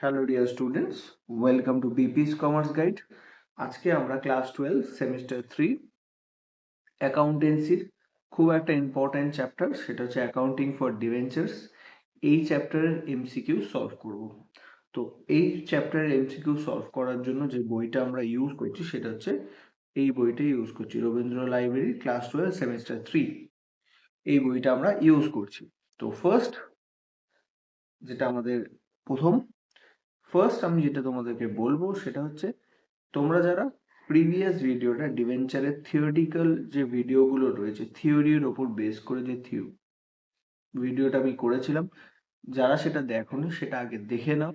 Hello dear students, welcome to বিপিস commerce guide. আজকে আমরা ক্লাস 12 সেমিস্টার 3 অ্যাকাউন্টেন্সির খুব একটা ইম্পর্ট্যান্ট চ্যাপ্টার, সেটা হচ্ছে অ্যাকাউন্টিং ফর ডিভেঞ্চার্স। এই চ্যাপ্টারের এমসিকিউ সলভ করব। তো এই চ্যাপ্টারের এমসিকিউ সলভ করার জন্য যে বইটা আমরা ইউজ করছি সেটা হচ্ছে এই বইটা ইউজ করছি, রবীন্দ্র লাইব্রেরি ক্লাস 12 সেমিস্টার 3। এই বইটা আমরা ইউজ করছি। তো যেটা আমাদের প্রথম ফার্স্ট আমি যেটা তোমাদেরকে বলবো সেটা হচ্ছে তোমরা যারা প্রিভিয়াস ভিডিওটা ডিভেঞ্চারের থিওরিটিক্যাল যে ভিডিওগুলো রয়েছে, থিওরির ওপর বেস করে যে ভিডিওটা আমি করেছিলাম, যারা সেটা দেখোনি সেটা আগে দেখে নাও।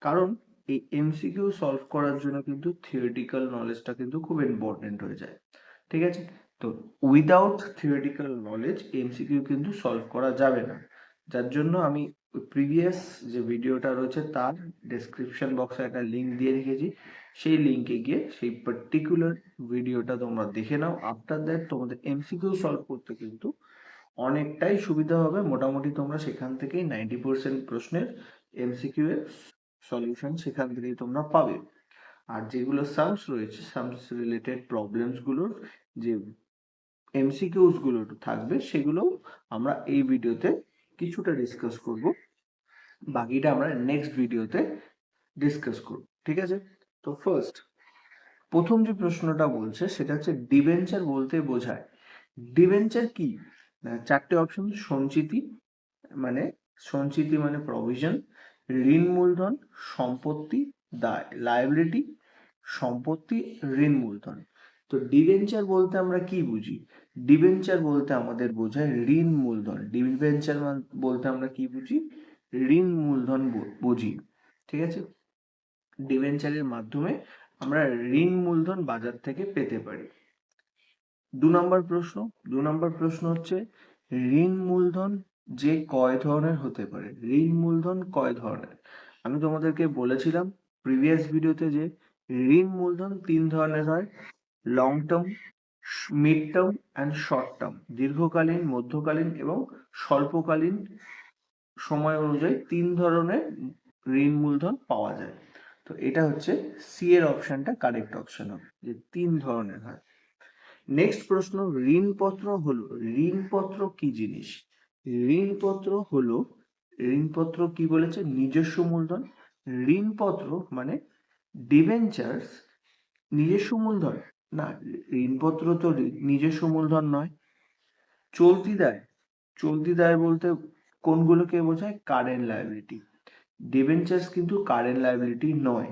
কারণ এই এমসিকিউ সলভ করার জন্য কিন্তু থিওরিটিক্যাল নলেজটা কিন্তু খুব ইম্পর্টেন্ট হয়ে যায়। ঠিক আছে? তো উইদাউট থিওরিটিক্যাল নলেজ এমসিকিউ কিন্তু সলভ করা যাবে না। যার জন্য আমি প্রিভিয়াস যে ভিডিওটা রয়েছে তার ডেসক্রিপশন বক্সে একটা লিঙ্ক দিয়ে রেখেছি। সেই লিঙ্কে গিয়ে সেই পার্টিকুলার ভিডিওটা তোমরা দেখে নাও। আফটার দ্যাট তোমাদের এমসিকিউ সলভ করতে কিন্তু অনেকটাই সুবিধা হবে। মোটামুটি তোমরা সেখান থেকেই 90% প্রশ্নের এমসিকিউ এর সলিউশন সেখান থেকেই তোমরা পাবে। আর যেগুলো সামস রয়েছে, সামস রিলেটেড প্রবলেমস গুলোর যে এমসিকিউস গুলো থাকবে সেগুলো আমরা এই ভিডিওতে কিছুটা ডিসকাস করব, বাকিটা আমরা নেক্সট ভিডিওতে ডিসকাস করব। ঠিক আছে? তো প্রথম যে প্রশ্নটা বলছে সেটা হচ্ছে ডিবেঞ্চার বলতে বোঝায়। ডিবেঞ্চার কি? চারটে অপশন: সঞ্চিতি মানে প্রভিশন, ঋণ মূলধন, সম্পত্তি, দায় লায়াবিলিটি, সম্পত্তি, ঋণ মূলধন। তো ডিবেঞ্চার বলতে আমরা কি বুঝি? ডিবেঞ্চার বলতে আমাদের বোঝায় ঋণ মূলধন। ডিবেঞ্চার বলতে আমরা কি বুঝি? ঋণ মূলধন বুঝি। ঠিক আছে? ডিবেঞ্চারের মাধ্যমে আমরা ঋণ মূলধন বাজার থেকে পেতে পারি। 2 নম্বর প্রশ্ন হচ্ছে ঋণ মূলধন যে কয় ধরনের হতে পারে? ঋণ মূলধন কয় ধরনের? আমি তোমাদেরকে বলেছিলাম প্রিভিয়াস ভিডিওতে যে ঋণ মূলধন 3 ধরনের হয়: long term, mid term and short term. দীর্ঘকালীন, মধ্যকালীন এবং স্বল্পকালীন সময় অনুযায়ী 3 ধরনের ঋণ মূলধন পাওয়া যায়। তো এটা হচ্ছে সি এর অপশনটা কারেক্ট অপশন হবে, যে 3 ধরনের হয়। নেক্সট প্রশ্ন, ঋণপত্র কি জিনিস? ঋণপত্র কি বলেছে? নিজস্ব মূলধন। ঋণপত্র মানে ডিবেঞ্চার্স নিজস্ব মূলধন না, ঋণপত্র তো নিজস্ব মূলধন নয়। চলতি দায় বলতে কোনগুলোকে বোঝায়? Current liability. ডিবেঞ্চার্স কিন্তু কারেন্ট লায়াবিলিটি নয়।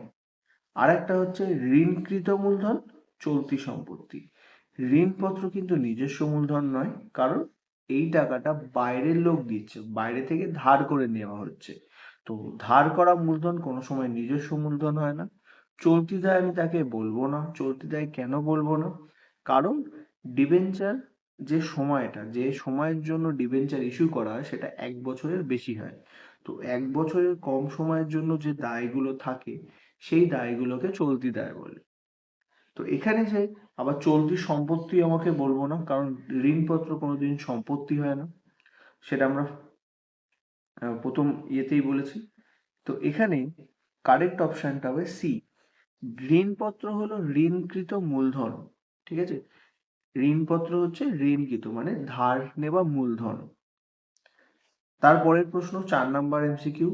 আরেকটা হচ্ছে ঋণকৃত মূলধন, চলতি সম্পত্তি। ঋণপত্র কিন্তু নিজস্ব মূলধন নয়, কারণ এই টাকাটা বাইরের লোক দিচ্ছে, বাইরে থেকে ধার করে নেওয়া হচ্ছে। তো ধার করা মূলধন কোনো সময় নিজস্ব মূলধন হয় না। চলতি দায় আমি তাকে বলবো না। চলতি দায় কেন বলবো না? কারণ ডিবেঞ্চার যে সময়ের জন্য ডিবেঞ্চার ইস্যু করা হয় সেটা 1 বছরের বেশি হয়। তো 1 বছরের কম সময়ের জন্য যে দায়গুলো থাকে সেই দায়গুলোকে চলতি দায় বলে। তো এখানে যে আবার চলতি সম্পত্তি আমাকে বলবো না, কারণ ঋণপত্র কোনোদিন সম্পত্তি হয় না, সেটা আমরা প্রথম ইয়েতেই বলেছি। তো এখানে কারেক্ট অপশনটা হবে সি। ঋণপত্র হলো ঋণকৃত মূলধন। ঠিক আছে? ঋণপত্র হচ্ছে ঋণকৃত মানে ধার নেওয়া মূলধন। তারপরের প্রশ্ন 4 নম্বর এমসিকিউ,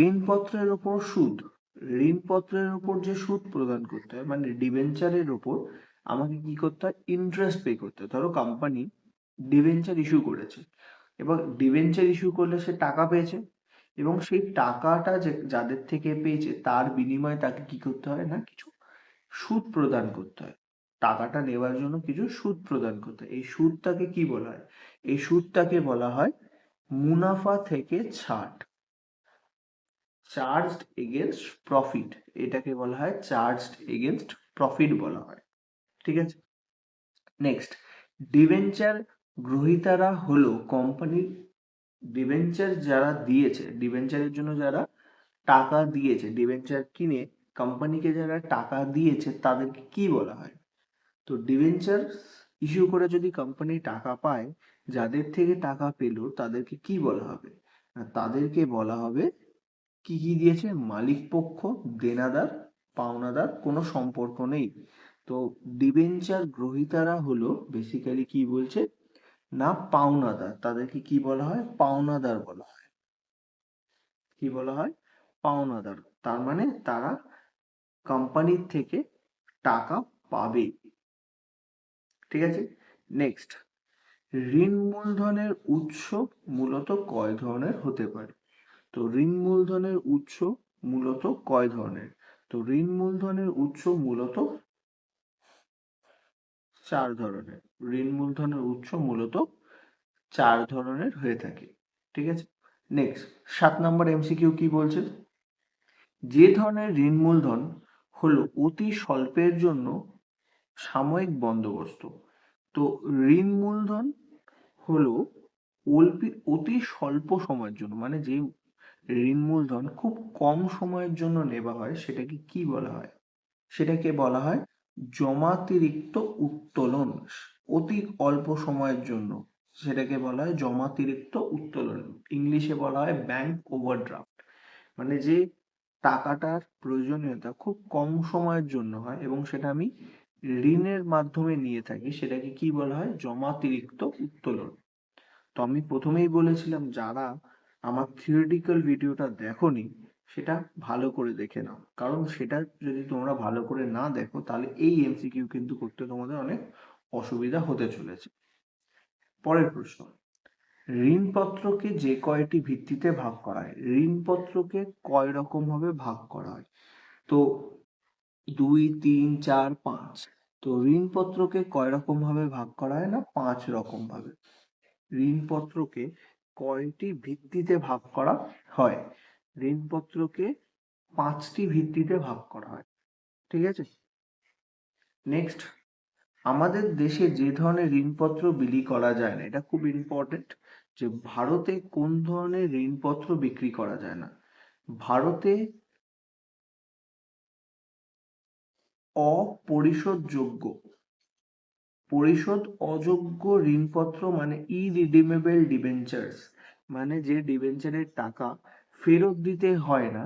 ঋণপত্রের ওপর সুদ। ঋণপত্রের ওপর যে সুদ প্রদান করতে হয় মানে ডিবেঞ্চারের ওপর আমাকে কি করতে হয়? ইন্টারেস্ট পে করতে হয়। ধরো কোম্পানি ডিবেঞ্চার ইস্যু করেছে, এবার ডিবেঞ্চার ইস্যু করলে সে টাকা পেয়েছে, এবং সেই টাকাটা যে যাদের থেকে পেয়েছে তার বিনিময়ে তাকে কি করতে হয় না, কিছু সুদ প্রদান করতে হয়। টাকাটা নেওয়ার জন্য কিছু সুদ প্রদান করতে হয়। এই সুদটাকে কি বলা হয়? এই সুদটাকে বলা হয় মুনাফা থেকে ছাড়, চার্জড এগেনস্ট প্রফিট। এটাকে বলা হয় চার্জড এগেনস্ট প্রফিট বলা হয়। ঠিক আছে? নেক্সট, ডিবেঞ্চার গ্রহীতারা হলো কোম্পানির। ডিবেঞ্চার যারা দিয়েছে, ডিবেঞ্চারের জন্য যারা টাকা দিয়েছে, ডিবেঞ্চার কিনে কোম্পানিকে যারা টাকা দিয়েছে তাদেরকে কি বলা হয়? তো ডিবেঞ্চার ইস্যু করে যদি কোম্পানি টাকা পায়, যাদের থেকে টাকা পেলো তাদেরকে কি বলা হবে? তাদেরকে বলা হবে কি কি দিয়েছে? মালিক পক্ষ, দেনাদার, পাওনাদার কোনো সম্পর্ক নেই। তো ডিবেঞ্চার গ্রহীতারা হলো বেসিক্যালি কি বলছে না পাওনাদার, তাদেরকে কি বলা হয়? পাওনাদার বলা হয়। কি বলা হয়? পাওনাদার। তার মানে তারা কোম্পানির থেকে টাকা পাবে। ঠিক আছে, নেক্সট, ঋণ মূলধনের উৎস মূলত কয় ধরনের হতে পারে? তো ঋণ মূলধনের উৎস মূলত কয় ধরনের? তো ঋণ মূলধনের উৎস মূলত 4 ধরনের। ঋণ মূলধনের উৎস মূলত 4 ধরনের হয়ে থাকে। ঠিক আছে, নেক্সট 7 নম্বর এমসিকিউ কি বলছে? যে ধরনের ঋণ মূলধন হলো অতি স্বল্পের জন্য সাময়িক বন্দোবস্ত। তো ঋণ মূলধন হলো অতি স্বল্প সময়ের জন্য, মানে যে ঋণ মূলধন খুব কম সময়ের জন্য নেওয়া হয় সেটাকে কি বলা হয়? সেটাকে বলা হয় জমাতিরিক্ত উত্তোলন। অতি অল্প সময়ের জন্য সেটাকে বলা হয় জমাতিরিক্ত উত্তোলন। ইংলিশে বলা হয় ব্যাংক ওভারড্রাফট। মানে যে টাকাটার প্রয়োজনীয়তা খুব কম সময়ের জন্য হয় এবং সেটা আমি ঋণের মাধ্যমে নিয়ে থাকি, সেটাকে কি বলা হয়? জমাতিরিক্ত উত্তোলন। তো আমি প্রথমেই বলেছিলাম যারা আমার থিওরিটিক্যাল ভিডিওটা দেখোনি সেটা ভালো করে দেখে নাও, কারণ সেটা যদি তোমরা ভালো করে না দেখো তাহলে এই এমসিকিউ কিন্তু করতে তোমাদের অনেক অসুবিধা হতে চলেছে। পরের প্রশ্ন, ঋণপত্রকে যে কয়টি ভিত্তিতে ভাগ করা হয়? ঋণপত্রকে কয় রকম ভাবে ভাগ করা হয়? তো 2, 3, 4, 5। তো ঋণপত্রকে কয় রকম ভাবে ভাগ করা হয়? না 5 রকম ভাবে। ঋণপত্রকে কয়টি ভিত্তিতে ভাগ করা হয়? ঋণপত্রকে 5টি ভিত্তিতে ভাগ করা হয়। ঠিক আছে, নেক্সট, আমাদের দেশে যে ধরনের ঋণপত্র বিলি করা যায় না, এটা খুব ইম্পর্টেন্ট, যে ভারতে কোন ধরনের ঋণপত্র বিক্রি করা যায় না? ভারতে অপরিশোধযোগ্য, পরিশোধ অযোগ্য ঋণপত্র মানে ইরিডিমেবল ডিবেঞ্চার্স, মানে যে ডিবেঞ্চারের টাকা ফেরত দিতে হয় না,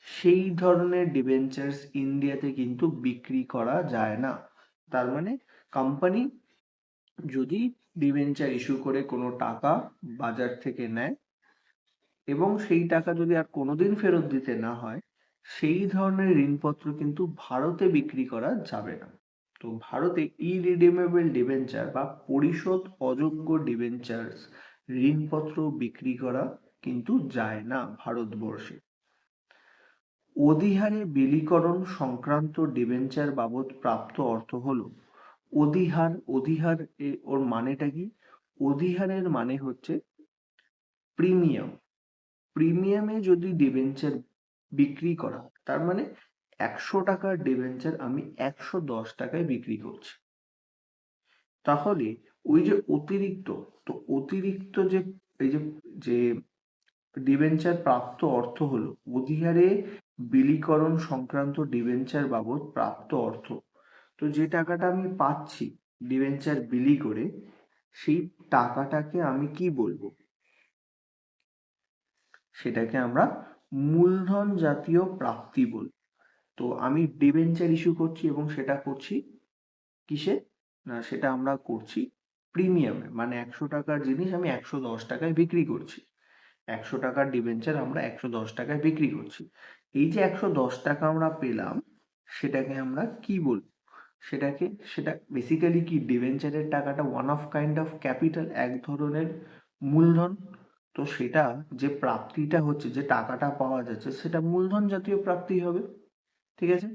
সেই ধরনের ডিবেঞ্চার্স ইন্ডিয়াতে কিন্তু বিক্রি করা যায় না। তার মানে কোম্পানি যদি ডিবেঞ্চার ইস্যু করে কোনো টাকা বাজার থেকে নেয় এবং সেই টাকা যদি আর কোনোদিন ফেরত দিতে না হয়, সেই ধরনের ঋণপত্র কিন্তু ভারতে বিক্রি করা যাবে না। তো ভারতে ইরিডিমেবল ডিবেঞ্চার বা পরিশোধ অযোগ্য ডিবেঞ্চার্স ঋণপত্র বিক্রি করা কিন্তু যায় না ভারতবর্ষে। অধিহারে বিলীকরণ সংক্রান্ত ডিবেঞ্চার বাবদ প্রাপ্ত অর্থ হলো অধিহার। অধিহার ওর মানেটা কি? অধিহারের মানে হচ্ছে প্রিমিয়াম। প্রিমিয়ামে যদি ডিবেঞ্চার বিক্রি করা হয়, তার মানে 100 টাকার ডিবেঞ্চার আমি 110 টাকায় বিক্রি করছি, তাহলে ওই যে অতিরিক্ত, তো অতিরিক্ত যে এই যে যে ডিবেঞ্চার প্রাপ্ত অর্থ হলো অধিহারে বিলীকরণ সংক্রান্ত ডিবেঞ্চার বাবদ প্রাপ্ত অর্থ। তো যে টাকাটা আমি পাচ্ছি ডিবেঞ্চার বিলি করে, সেই টাকাটাকে আমি কি বলবো? সেটাকে আমরা মূলধন জাতীয় প্রাপ্তি বলবো। তো আমি ডিবেঞ্চার ইস্যু করছি এবং সেটা করছি কিসে? না সেটা আমরা করছি প্রিমিয়ামে, মানে 100 টাকার জিনিস আমি 110 টাকায় বিক্রি করছি। 100 টাকার ডিবেঞ্চার আমরা 110 টাকায় বিক্রি করছি। এই যে 110 টাকা আমরা পেলাম, সেটাকে আমরা কি বলবো? সেটা বেসিক্যালি কি, ডিবেঞ্চারের টাকাটা one of kind of capital, এক ধরনের মূলধন। তো সেটা যে প্রাপ্তিটা হচ্ছে, যে টাকাটা পাওয়া যাচ্ছে, সেটা মূলধন জাতীয় প্রাপ্তি হবে। ঠিক আছে,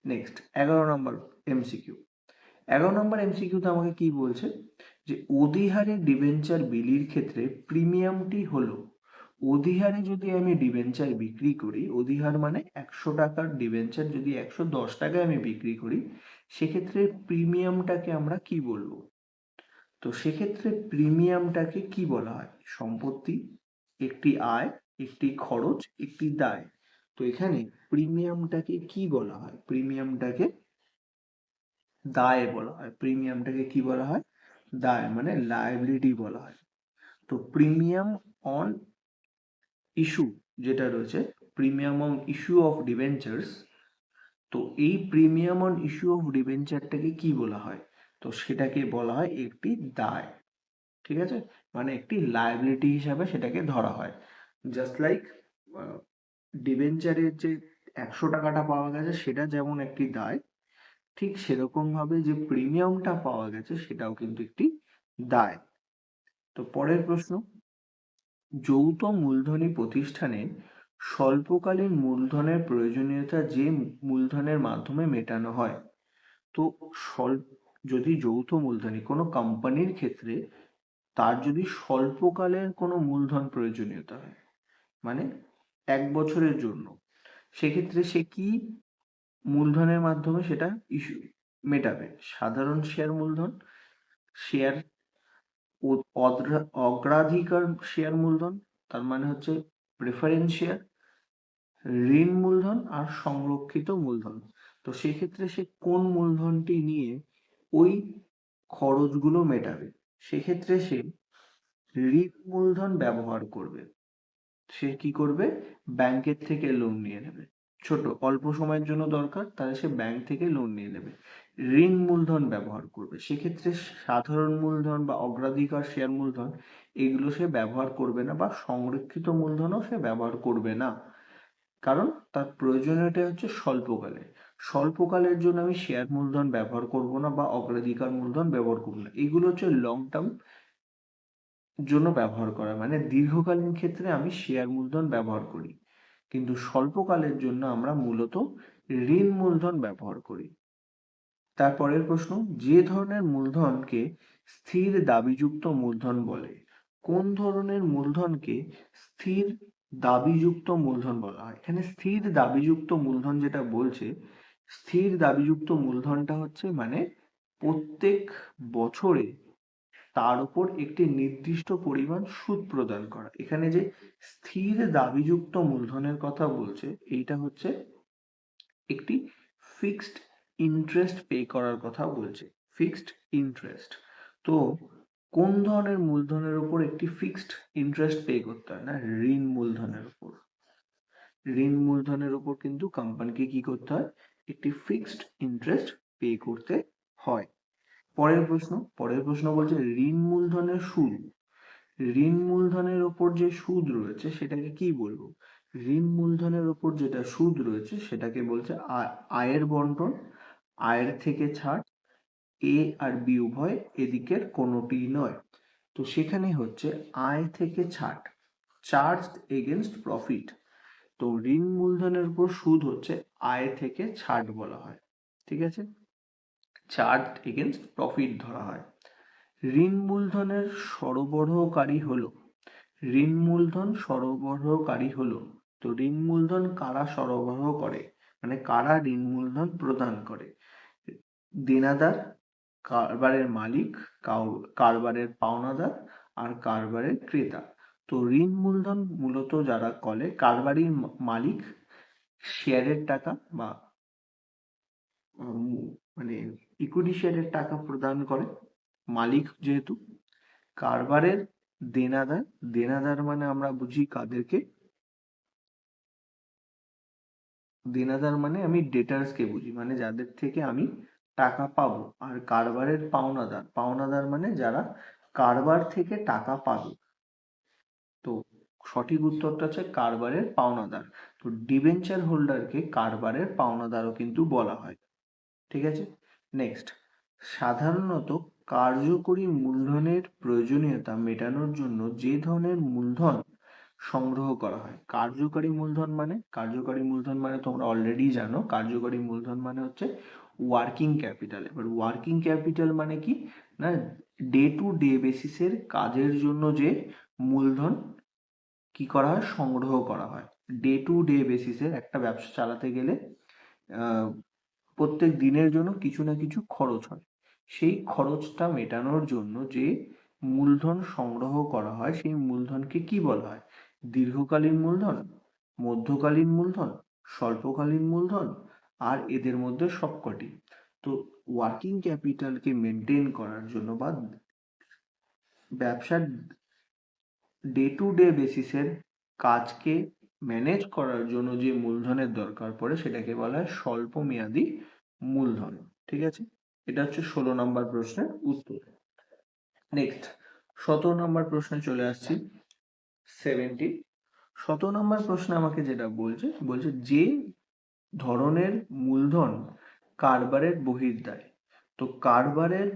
নেক্সট 11 নম্বর এমসিকিউ। 11 নম্বর এমসিকিউতে আমাকে কি বলছে? যে অধিহারে ডিবেঞ্চার বিলির ক্ষেত্রে প্রিমিয়ামটি হলো, অধিহারে যদি আমি ডিবেঞ্চার বিক্রি করি, অধিহার মানে 100 টাকার ডিবেঞ্চার যদি 110 টাকায় আমি বিক্রি করি, সেক্ষেত্রে প্রিমিয়ামটাকে আমরা কি বলবো? তো সেক্ষেত্রে প্রিমিয়ামটাকে কি বলা হয়? সম্পত্তি, একটি আয়, একটি খরচ, একটি দায়। তো এখানে প্রিমিয়ামটাকে কি বলা হয়? প্রিমিয়ামটাকে দায় বলা হয়। প্রিমিয়ামটাকে কি বলা হয়? দায়, মানে লায়াবিলিটি বলা হয়। তো প্রিমিয়াম অন ইস্যু যেটা রয়েছে, premium on issue of debentures, তো এই প্রিমিয়াম অন ইস্যু অফ ডিবেঞ্চারটাকে কি বলা হয়? তো সেটাকে বলা হয় একটি দায়। ঠিক আছে, মানে একটি লায়াবিলিটি হিসাবে সেটাকে ধরা হয়। জাস্ট লাইক ডিবেঞ্চারের যে 100 টাকাটা পাওয়া গেছে সেটা যেমন একটি দায়, ঠিক সেরকম ভাবে যে প্রিমিয়ামটা পাওয়া গেছে সেটাও কিন্তু একটি দায়। তো পরের প্রশ্ন, যৌথ মূলধনী প্রতিষ্ঠানে স্বল্পকালীন মূলধনের প্রয়োজনীয়তা যে মূলধনের মাধ্যমে মেটানো হয়। তো স্বল্প, যদি যৌথ মূলধনী কোনো কোম্পানির ক্ষেত্রে তার যদি স্বল্পকালের কোনো মূলধন প্রয়োজনীয়তা হয়, মানে 1 বছরের জন্য, সেক্ষেত্রে সে কি মূলধনের মাধ্যমে সেটা ইস্যু মেটাবে? সাধারণ শেয়ার মূলধন, শেয়ার অগ্রাধিকার শেয়ার মূলধন, তার মানে হচ্ছে প্রেফারেন্স শেয়ার, ঋণ মূলধন আর সংরক্ষিত মূলধন। তো সেক্ষেত্রে সে কোন মূলধনটি নিয়ে ওই খরচগুলো মেটাবে? সেক্ষেত্রে সে ঋণ মূলধন ব্যবহার করবে। সে কি করবে? ব্যাংকের থেকে লোন নিয়ে নেবে। ছোট অল্প সময়ের জন্য দরকার, তাহলে সে ব্যাংক থেকে লোন নিয়ে নেবে, ঋণ মূলধন ব্যবহার করবে। সেক্ষেত্রে সাধারণ মূলধন বা অগ্রাধিকার শেয়ার মূলধন এগুলো সে ব্যবহার করবে না, বা সংরক্ষিত মূলধনও সে ব্যবহার করবে না। কারণ তার প্রয়োজনীয়তা হচ্ছে স্বল্পকালে। স্বল্পকালের জন্য আমি শেয়ার মূলধন ব্যবহার করব না বা অগ্রাধিকার মূলধন ব্যবহার করব না। এগুলো হচ্ছে লং টার্ম জন্য ব্যবহার করা, মানে দীর্ঘকালীন ক্ষেত্রে আমি শেয়ার মূলধন ব্যবহার করি, কিন্তু স্বল্পকালের জন্য আমরা মূলত ঋণ মূলধন ব্যবহার করি। তারপরের প্রশ্ন, যে ধরনের মূলধনকে স্থির দাবিযুক্ত মূলধন বলে? কোন ধরনের মূলধনকে স্থির দাবিযুক্ত মূলধন বলা হয়? এখানে স্থির দাবিযুক্ত মূলধন যেটা বলছে, স্থির দাবিযুক্ত মূলধনটা হচ্ছে মানে প্রত্যেক বছরে তার উপর একটি নির্দিষ্ট পরিমাণ সুদ প্রদান করা। এখানে যে স্থির দাবিযুক্ত মূলধনের কথা বলছে, এইটা হচ্ছে একটি ফিক্সড ইন্টারেস্ট পে করার কথা বলছে, ফিক্সড ইন্টারেস্ট। তো কোন ধরনের মূলধনের উপর একটি ফিক্সড ইন্টারেস্ট পে করতে হয়? না, ঋণ মূলধনের উপর। ঋণ মূলধনের উপর কিন্তু কোম্পানিকে কি করতে হয়? একটি ফিক্সড ইন্টারেস্ট পে করতে হয়। পরের প্রশ্ন বলছে ঋণ মূলধনের সুদ। ঋণ মূলধনের ওপর যে সুদ রয়েছে সেটাকে কি বলবো? ঋণ মূলধনের ওপর যেটা সুদ রয়েছে সেটাকে বলছে আয়ের বন্টন, আয়ের থেকে ছাড়, এ আর বি উভয় এদিকের কোনোটি নয়। তো সেখানে হচ্ছে আয় থেকে ছাড়, চার্জ এগেনস্ট প্রফিট। তো ঋণ মূলধনের উপর সুদ হচ্ছে আয় থেকে ছাড় বলা হয়। ঠিক আছে, চার্জ এগেনস্ট প্রফিট ধরা হয়। ঋণ মূলধনের সরবরাহকারী হলো, ঋণ মূলধন সরবরাহকারী হলো। তো ঋণ মূলধন কারা সরবরাহ করে, মানে কারা ঋণ মূলধন প্রদান করে? দেনাদার, কারবারের মালিক, কারবারের পাওনাদার আর কারবারের ক্রেতা। তো ঋণ মূলধন মূলত যারা করে, কারবারির মালিক শেয়ারের টাকা বা মানে ইকুইটি শেয়ারের টাকা প্রদান করে মালিক যেহেতু। কারবারের দেনাদার, দেনাদার মানে আমরা বুঝি কাদেরকে? দেনাদার মানে আমি ডেটার্স কে বুঝি, মানে যাদের থেকে আমি টাকা পাবো। আর কারবারের পাওনাদার, পাওনাদার মানে যারা কারবার থেকে টাকা পাবে। তো সঠিক উত্তরটা হচ্ছে কারবারের পাওনাদার। তো ডিবেঞ্চার হোল্ডারকে কারবারের পাওনাদারও কিন্তু বলা হয়। ঠিক আছে, নেক্সট, সাধারণত কার্যকরী মূলধনের প্রয়োজনীয়তা মেটানোর জন্য যে ধরনের মূলধন সংগ্রহ করা হয়। কার্যকরী মূলধন মানে তোমরা অলরেডি জানো, কার্যকরী মূলধন মানে হচ্ছে ওয়ার্কিং ক্যাপিটাল। এবার ওয়ার্কিং ক্যাপিটাল মানে কি? না, ডে টু ডে বেসিসের কাজের জন্য যে মূলধন কি করা হয়? সংগ্রহ করা হয়। ডে টু ডে বেসিসের একটা ব্যবসা চালাতে গেলে আহ প্রত্যেক দিনের জন্য কিছু না কিছু খরচ হয়। সেই খরচটা মেটানোর জন্য যে মূলধন সংগ্রহ করা হয় সেই মূলধনকে কি বলা হয়? দীর্ঘকালীন মূলধন, মধ্যকালীন মূলধন, স্বল্পকালীন মূলধন, আর এদের মধ্যে সবকটি। তো ওয়ার্কিং ক্যাপিটালকে মেনটেন করার জন্য বা ব্যবসার ডে টু ডে বেসিসের কাজকে ম্যানেজ করার জন্য যে মূলধনের দরকার পড়ে সেটাকে বলা হয় স্বল্প মেয়াদী মূলধন। ঠিক আছে, এটা হচ্ছে 16 নম্বর প্রশ্নের উত্তর। নেক্সট 17 নম্বর প্রশ্নে চলে আসছি। 17 নম্বর প্রশ্নে আমাকে যেটা বলছে যে ধরনের মূলধন কারবারের বহির্দায়। তো কারবারের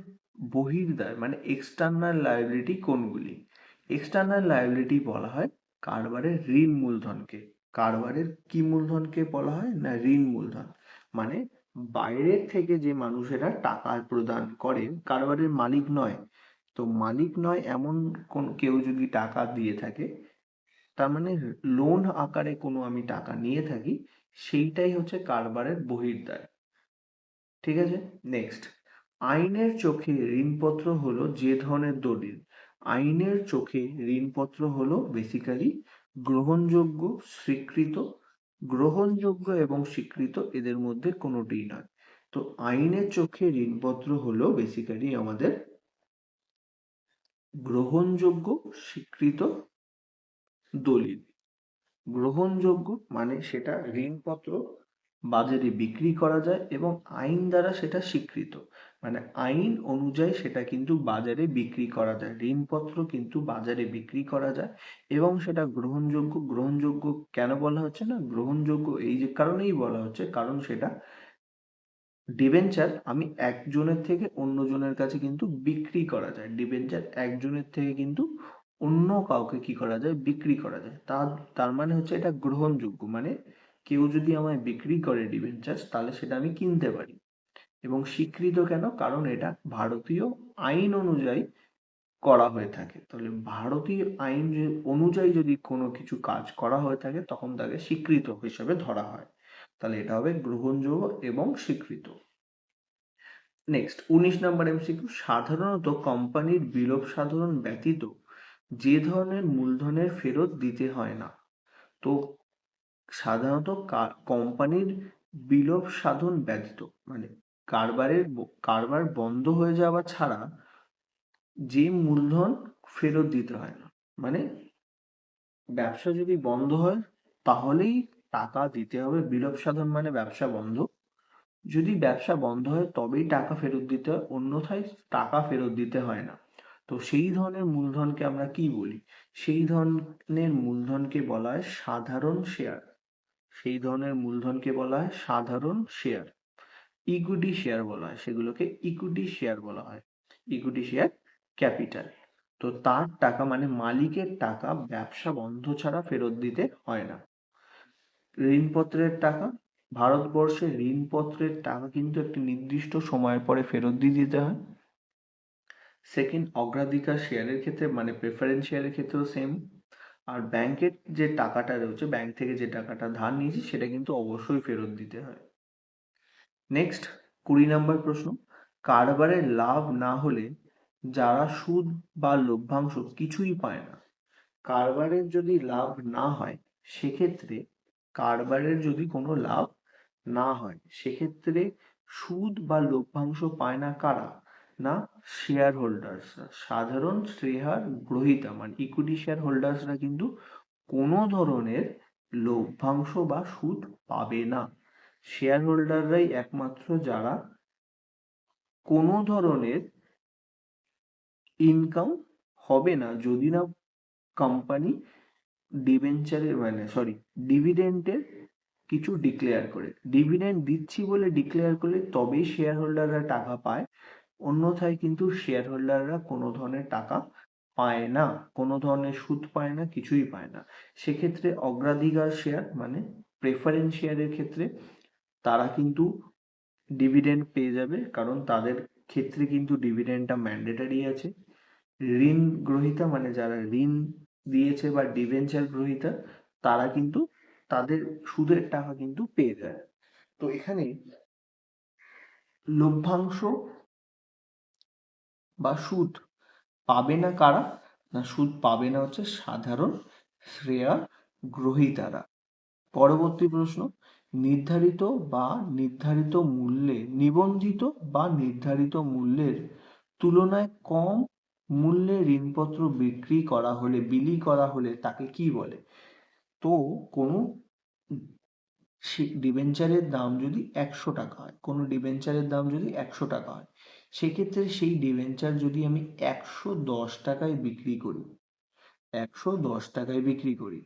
বহির্দায় মানে এক্সটার্নাল লায়াবিলিটি কোনগুলি? এক্সটার্নাল লায়াবিলিটি বলা হয় কারবারের ঋণ মূলধনকে। কারবারের কি মূলধনকে বলা হয় না ঋণ মূলধন। মানে বাইরের থেকে যে মানুষেরা টাকা প্রদান করে, কারবারের মালিক নয়। তো মালিক নয় এমন কেউ যদি টাকা দিয়ে থাকে, তার মানে লোন আকারে কোনো আমি টাকা নিয়ে থাকি, সেইটাই হচ্ছে কারবারের বহির্দায়। ঠিক আছে, নেক্সট আইনের চোখে ঋণপত্র হলো যে ধরনের দলিল। আইনের চোখে ঋণপত্র হলো বেসিক্যালি গ্রহণযোগ্য, স্বীকৃত। গ্রহণযোগ্য এবং স্বীকৃত এদের মধ্যে কোনোটিই নয়। তো আইনের চোখে ঋণপত্র হলো বেসিক্যালি আমাদের গ্রহণযোগ্য, স্বীকৃত দলিল। গ্রহণযোগ্য মানে সেটা ঋণপত্র বাজারে বিক্রি করা যায় এবং আইন দ্বারা সেটা স্বীকৃত। মানে আইন অনুযায়ী সেটা কিন্তু বাজারে বিক্রি করা যায়, ঋণপত্র কিন্তু বাজারে বিক্রি করা যায় এবং সেটা গ্রহণযোগ্য। গ্রহণযোগ্য কেন বলা হচ্ছে না গ্রহণযোগ্য, এই যে কারণেই বলা হচ্ছে কারণ সেটা ডিবেঞ্চার আমি একজনের থেকে অন্যজনের কাছে কিন্তু বিক্রি করা যায়। ডিবেঞ্চার একজনের থেকে কিন্তু অন্য কাউকে কি করা যায় বিক্রি করা যায়। তার মানে হচ্ছে এটা গ্রহণযোগ্য, মানে কেউ যদি আমায় বিক্রি করে ডিবেঞ্চার তাহলে সেটা আমি কিনতে পারি। এবং স্বীকৃত কেন? কারণ এটা ভারতীয় আইন অনুযায়ী করা হয়ে থাকে। তাহলে ভারতীয় আইন অনুযায়ী যদি কোনো কিছু কাজ করা হয়ে থাকে তখন তাকে স্বীকৃত হিসেবে ধরা হয়। তাহলে এটা হবে গ্রহণযোগ্য এবং স্বীকৃত। নেক্সট 19 নম্বর এমসিকিউ, সাধারণত কোম্পানির বিলোপ সাধন ব্যতীত যে ধরনের মূলধনের ফেরত দিতে হয় না। তো সাধারণত কোম্পানির বিলোপ সাধন ব্যতীত মানে কারবার বন্ধ হয়ে যাওয়া ছাড়া যে মূলধন ফেরত দিতে হয় না। মানে ব্যবসা যদি বন্ধ হয় তাহলেই টাকা দিতে হবে। বিলোপ সাধন মানে ব্যবসা বন্ধ, যদি ব্যবসা বন্ধ হয় তবেই টাকা ফেরত দিতে হয়, অন্যথায় টাকা ফেরত দিতে হয় না। তো সেই ধরনের মূলধনকে আমরা কি বলি? সেই ধরনের মূলধনকে বলা হয় সাধারণ শেয়ার। সেই ধরনের মূলধনকে বলা হয় সাধারণ শেয়ার। ইকুইটি শেয়ার বলা হয়, সেগুলোকে ইকুইটি শেয়ার বলা হয়। Equity share capital. তো তার টাকা মানে মালিকের টাকা ব্যবসা বন্ধ ছাড়া ফেরত দিতে হয় না। ঋণপত্রের টাকা, ভারতবর্ষে ঋণপত্রের টাকা কিন্তু একটি নির্দিষ্ট সময়ের পরে ফেরত দিয়ে দিতে হয়। সেকেন্ড, অগ্রাধিকার শেয়ারের ক্ষেত্রে মানে প্রেফারেন্স শেয়ারের ক্ষেত্রেও সেম। আর ব্যাংকের যে টাকাটা রয়েছে, ব্যাংক থেকে যে টাকাটা ধার নিয়েছি সেটা কিন্তু অবশ্যই ফেরত দিতে হয়। নেক্সট 20 নম্বর প্রশ্ন, কারবারে লাভ না হলে যারা সুদ বা লভ্যাংশ কিছুই পায় না। কারবারের যদি লাভ না হয় সেক্ষেত্রে কারবারের যদি কোনো লাভ না হয় সেক্ষেত্রে সুদ বা লভ্যাংশ পায় না কারা? না শেয়ার হোল্ডার্সরা, সাধারণ শেয়ার গ্রহীতা মানে ইকুইটি শেয়ার হোল্ডার্সরা কিন্তু কোনো ধরনের লভ্যাংশ বা সুদ পাবে না। শেয়ার হোল্ডাররাই একমাত্র যারা কোনো ধরনের ইনকাম হবে না যদি না কোম্পানি ডিবেঞ্চারের মানে ডিভিডেন্ডের কিছু ডিক্লেয়ার করে। ডিভিডেন্ড দিচ্ছি বলে ডিক্লেয়ার করলে তবেই শেয়ার হোল্ডাররা টাকা পায়, অন্যথায় কিন্তু শেয়ার হোল্ডাররা কোনো ধরনের টাকা পায় না, কোনো ধরনের সুদ পায় না, কিছুই পায় না। সেক্ষেত্রে অগ্রাধিকার শেয়ার মানে প্রেফারেন্স শেয়ারের ক্ষেত্রে তারা কিন্তু ডিভিডেন্ড পেয়ে যাবে, কারণ তাদের ক্ষেত্রে কিন্তু ডিভিডেন্ডটা ম্যান্ডেটরি আছে। ঋণ গ্রহীতা মানে যারা ঋণ দিয়েছে বা ডিবেঞ্চার গ্রহীতা তারা কিন্তু তাদের সুদের টাকা কিন্তু পেয়ে যায়। তো এখানে লভ্যাংশ বা সুদ পাবে না কারা? না সুদ পাবে না হচ্ছে সাধারণ শেয়ার গ্রহীতারা। পরবর্তী প্রশ্ন, নির্ধারিত বা নির্ধারিত মূল্যে নিবন্ধিত বা নির্ধারিত মূল্যের তুলনায় কম মূল্যে ঋণপত্র বিলি করা হলে তাকে কি বলে? তো কোনো ডিবেঞ্চারের দাম যদি 100 টাকা হয়, কোনো ডিবেঞ্চারের দাম যদি 100 টাকা হয়, সেক্ষেত্রে সেই ডিবেঞ্চার যদি আমি 110 টাকায় বিক্রি করি, 110 টাকায় বিক্রি করি,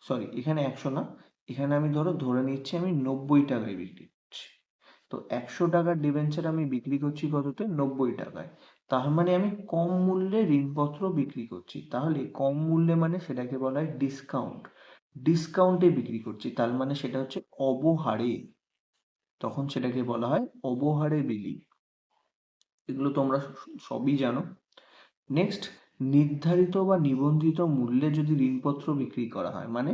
সরি এখানে 100 না, এখানে আমি ধরে নিচ্ছি আমি 90 টাকায় বিক্রি করছি। তো 100 টাকার ডিবেঞ্চার আমি বিক্রি করছি কততে? 90 টাকায়। তার মানে আমি কম মূল্যে ঋণপত্র বিক্রি করছি। তাহলে কম মূল্যে মানে সেটাকে বলা হয় ডিসকাউন্ট। ডিসকাউন্টে বিক্রি করছি, তার মানে সেটা হচ্ছে অবহারে। তখন সেটাকে বলা হয় অবহারে বিলি। এগুলো তোমরা সবই জানো। নেক্সট, নির্ধারিত বা নিবন্ধিত মূল্যে যদি ঋণপত্র বিক্রি করা হয়, মানে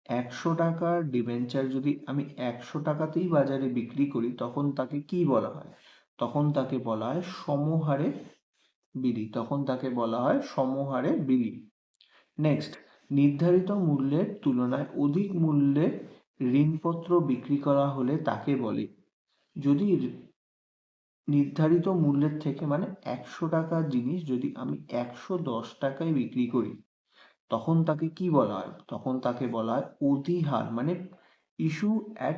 100 টাকার ডিবেঞ্চার যদি আমি 100 টাকাতেই বাজারে বিক্রি করি, তখন তাকে কি বলা হয়? তখন তাকে বলা হয় সমহারে বিলি। তখন তাকে বলা হয় সমহারে বিলি। নেক্সট, নির্ধারিত মূল্যের তুলনায় অধিক মূল্যে ঋণপত্র বিক্রি করা হলে তাকে বলে, যদি নির্ধারিত মূল্যের থেকে মানে 100 টাকার জিনিস যদি আমি 110 টাকায় বিক্রি করি, তখন তাকে কি বলা হয়? তখন তাকে বলা হয় অধিহার, মানে ইস্যুড অ্যাট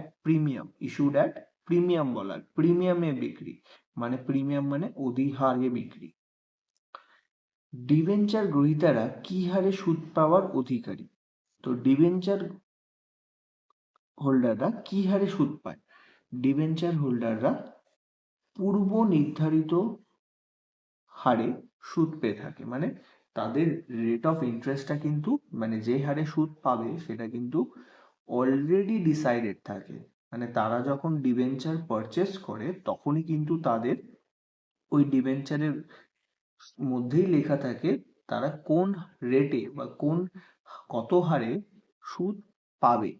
প্রিমিয়াম বলা হয়। প্রিমিয়ামে বিক্রি, মানে প্রিমিয়াম মানে অধিহারে বিক্রি। ডিবেঞ্চার গ্রহীতারা কি হারে সুদ পাওয়ার অধিকারী? তো ডিবেঞ্চার হোল্ডাররা কি হারে সুদ পায়? ডিবেঞ্চার হোল্ডাররা পূর্ব নির্ধারিত হারে সুদ পেয়ে থাকে, মানে তাদের রেট অফ ইন্টারেস্টটা কিন্তু, মানে যে হারে সুদ পাবে সেটা কিন্তু অলরেডি ডিসাইডেড থাকে। মানে তারা যখন ডিবেঞ্চার পারচেস করে তখনই কিন্তু তাদের ওই ডিবেঞ্চারের মধ্যেই লেখা থাকে তারা কোন রেটে বা কত হারে সুদ পাবে।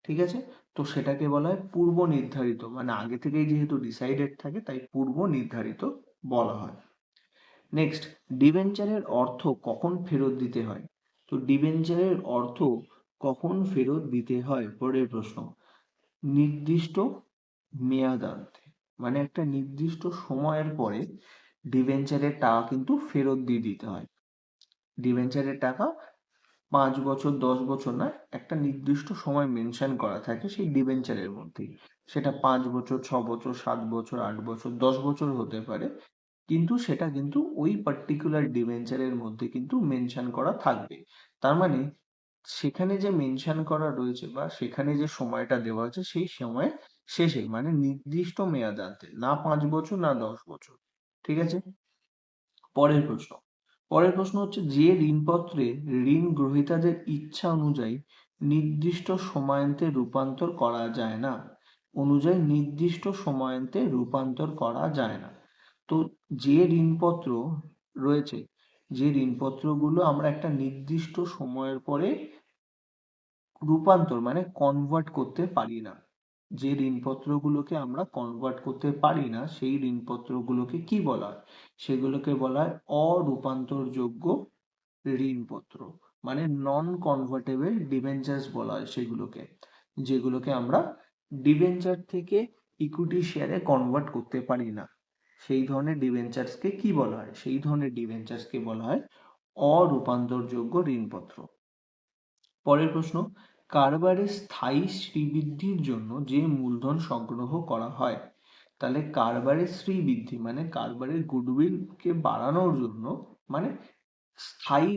ঠিক আছে? তো সেটাকে বলা হয় পূর্ব নির্ধারিত, মানে আগে থেকেই যেহেতু ডিসাইডেড থাকে তাই পূর্ব নির্ধারিত বলা হয়। নেক্সট, ডিবেঞ্চারের অর্থ কখন ফেরত দিতে হয়? তো ডিবেঞ্চারের অর্থ কখন ফেরত দিতে হয়? পরের প্রশ্ন, নির্দিষ্ট মেয়াদান্তে, মানে একটা নির্দিষ্ট সময়ের পরে ডিবেঞ্চারের টাকা কিন্তু ফেরত দিয়ে দিতে হয়। ডিবেঞ্চারের টাকা 5 বছর 10 বছর না, একটা নির্দিষ্ট সময় মেনশন করা থাকে সেই ডিবেঞ্চারের মধ্যেই। সেটা 5 বছর, 6 বছর, 7 বছর, 8 বছর, 10 বছর হতে পারে, কিন্তু সেটা কিন্তু ওই পার্টিকুলার ডিবেঞ্চারের মধ্যে কিন্তু মেনশন করা থাকবে। তার মানে সেখানে যে মেনশন করা রয়েছে বা সেখানে যে সময়টা দেওয়া আছে সেই সময় শেষে, মানে নির্দিষ্ট মেয়াদান্তে, না 5 বছর না 10 বছর। ঠিক আছে? পরের প্রশ্ন, পরের প্রশ্ন হচ্ছে, যে ঋণপত্রে ঋণ গ্রহীতাদের ইচ্ছা অনুযায়ী নির্দিষ্ট সময়ান্তে রূপান্তর করা যায় না, নির্দিষ্ট সময়ান্তে রূপান্তর করা যায় না। তো যে ঋণপত্র রয়েছে, যে ঋণপত্রগুলো আমরা একটা নির্দিষ্ট সময়ের পরে রূপান্তর মানে কনভার্ট করতে পারি না, যে ঋণপত্রগুলোকে আমরা কনভার্ট করতে পারি না সেই ঋণপত্রগুলোকে কি বলা হয়? সেগুলোকে বলা হয় অরূপান্তরযোগ্য ঋণপত্র, মানে নন কনভার্টেবল ডিবেঞ্চার্স বলা হয় সেগুলোকে, যেগুলোকে আমরা ডিবেঞ্চার থেকে ইকুইটি শেয়ারে কনভার্ট করতে পারি না। সেই ধরনের ডিবেঞ্চার্সকে কি বলা হয়? সেই ধরনের ডিবেঞ্চার্সকে বলা হয় অরূপান্তরযোগ্য ঋণপত্র। পরের প্রশ্ন, কারবারের স্থায়ী শ্রীবৃদ্ধির জন্য যে মূলধন সংগ্রহ করা হয়, তাহলে কারবারের শ্রীবৃদ্ধি মানে কারবারের গুডউইলকে বাড়ানোর জন্য, মানে স্থায়ী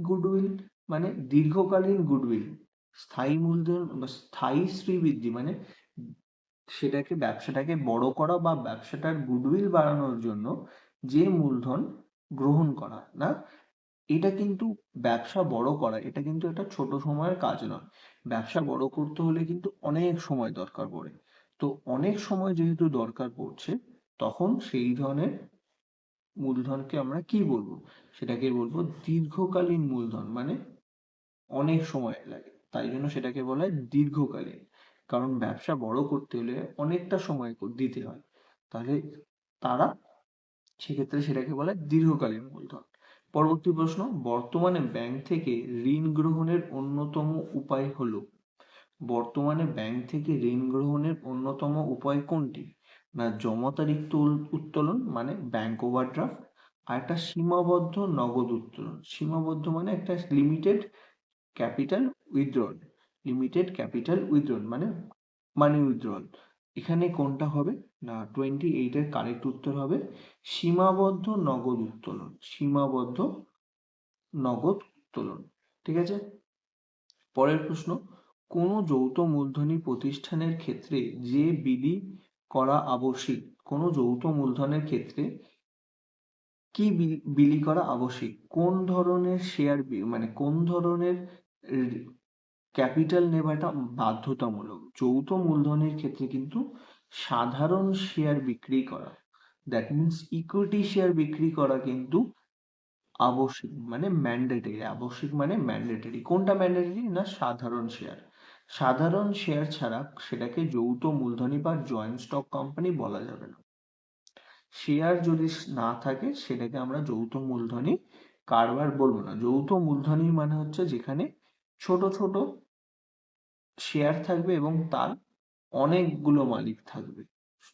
গুডউইল, মানে দীর্ঘকালীন গুডউইল, স্থায়ী মূলধন বা স্থায়ী শ্রীবৃদ্ধি মানে ব্যবসাটাকে বড় করা বা ব্যবসাটার গুডউইল বাড়ানোর জন্য যে মূলধন গ্রহণ করা না, এটা কিন্তু ব্যবসা বড় করা, এটা কিন্তু একটা ছোট সময়ের কাজ নয়। ব্যবসা বড় করতে হলে কিন্তু অনেক সময় দরকার পড়ে। তো অনেক সময় যেহেতু দরকার পড়ছে, তখন সেই ধরনের মূলধনকে আমরা কি বলবো? সেটাকে বলবো দীর্ঘকালীন মূলধন, মানে অনেক সময় লাগে, তাই জন্য সেটাকে বলা হয় দীর্ঘকালীন। কারণ ব্যবসা বড় করতে হলে অনেকটা সময় দিতে হয়, তাহলে তারা সেক্ষেত্রে সেটাকে বলা হয় দীর্ঘকালীন মূলধন। পরবর্তী প্রশ্ন, বর্তমানে ব্যাংক থেকে ঋণ গ্রহণের অন্যতম উপায় হলো, বর্তমানে ব্যাংক থেকে ঋণ গ্রহণের অন্যতম উপায় কোনটি? না জমা তারিখ উত্তোলন মানে ব্যাংক ওভারড্রাফট, আর একটা সীমাবদ্ধ নগদ উত্তোলন। সীমাবদ্ধ মানে একটা limited capital withdrawal, limited capital withdrawal মানে মানি উইথড্রল। এখানে কোনটা হবে না 28 এর কারেক্ট উত্তর হবে সীমাবদ্ধ নগদ উত্তোলন, সীমাবদ্ধ নগদ উত্তোলন। ঠিক আছে, পরের প্রশ্ন, কোন যৌথ মূলধনী প্রতিষ্ঠানের ক্ষেত্রে যে বিলি করা আবশ্যিক, কোন যৌথ মূলধনের ক্ষেত্রে কি বিলি করা আবশ্যিক, কোন ধরনের শেয়ার মানে কোন ধরনের ক্যাপিটাল নেওয়াটা বাধ্যতামূলক। যৌথ মূলধনের ক্ষেত্রে কিন্তু সাধারণ শেয়ার বিক্রি করা, দ্যাট মিনস ইকুইটি শেয়ার বিক্রি করা কিন্তু আবশ্যিক মানে ম্যান্ডেটরি, আবশ্যিক মানে ম্যান্ডেটরি। কোনটা ম্যান্ডেটরি না সাধারণ শেয়ার, সাধারণ শেয়ার ছাড়া সেটাকে যৌথ মূলধনী বা জয়েন্ট স্টক কোম্পানি বলা যাবে না। শেয়ার যদি না থাকে সেটাকে আমরা যৌথ মূলধনী কারবার বলবো না। যৌথ মূলধনী মানে হচ্ছে যেখানে ছোট ছোট শেয়ার থাকবে এবং তার অনেকগুলো মালিক থাকবে,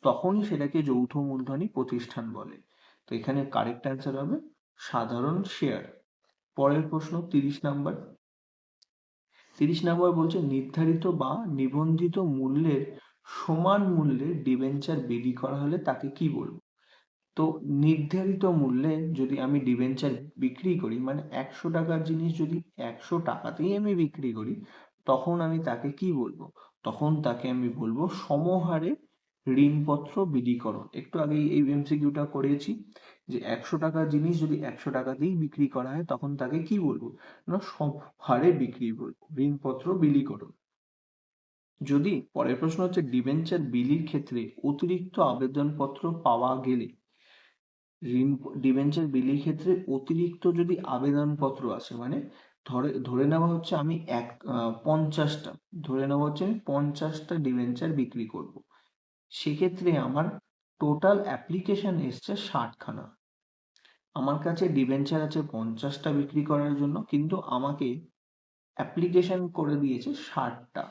তখনই সেটাকে যৌথ মূলধনী প্রতিষ্ঠান বলে। তো এখানে কারেক্ট অ্যান্সার হবে সাধারণ শেয়ার। পরের প্রশ্ন 30 নাম্বার, 30 নাম্বার বলছে নির্ধারিত বা নিবন্ধিত মূল্যের সমান মূল্যে ডিবেঞ্চার বিলি করা হলে তাকে কি বলবো। তো নির্ধারিত মূল্যে যদি আমি ডিবেঞ্চার বিক্রি করি মানে 100 টাকার জিনিস যদি 100 টাকাতেই আমি বিক্রি করি, তখন আমি তাকে কি বলবো, তখন তাকে আমি বলবো সমহারে ঋণপত্র বিলীকরণ। একটু আগেই এই এমসিকিউটা করেছি যে 100 টাকার জিনিস যদি 100 টাকাতেই বিক্রি করা হয় তখন তাকে কি বলবো না সমহারে বিক্রি বলবো, ঋণপত্র বিলীকরণ। যদি পরের প্রশ্ন হচ্ছে ডিবেঞ্চার বিলির ক্ষেত্রে অতিরিক্ত আবেদনপত্র পাওয়া গেলে, ঋণ ডিবেঞ্চার বিলির ক্ষেত্রে অতিরিক্ত যদি আবেদনপত্র আসে মানে ধরে নেওয়া হচ্ছে আমি 50টা, ধরে নেওয়া হচ্ছে আমি 50টা ডিবেঞ্চার বিক্রি করব, সেক্ষেত্রে আমার টোটাল অ্যাপ্লিকেশন এসছে 60খানা, আমার কাছে ডিবেঞ্চার আছে 50টা বিক্রি করার জন্য, কিন্তু আমাকে অ্যাপ্লিকেশন করে দিয়েছে 60টা,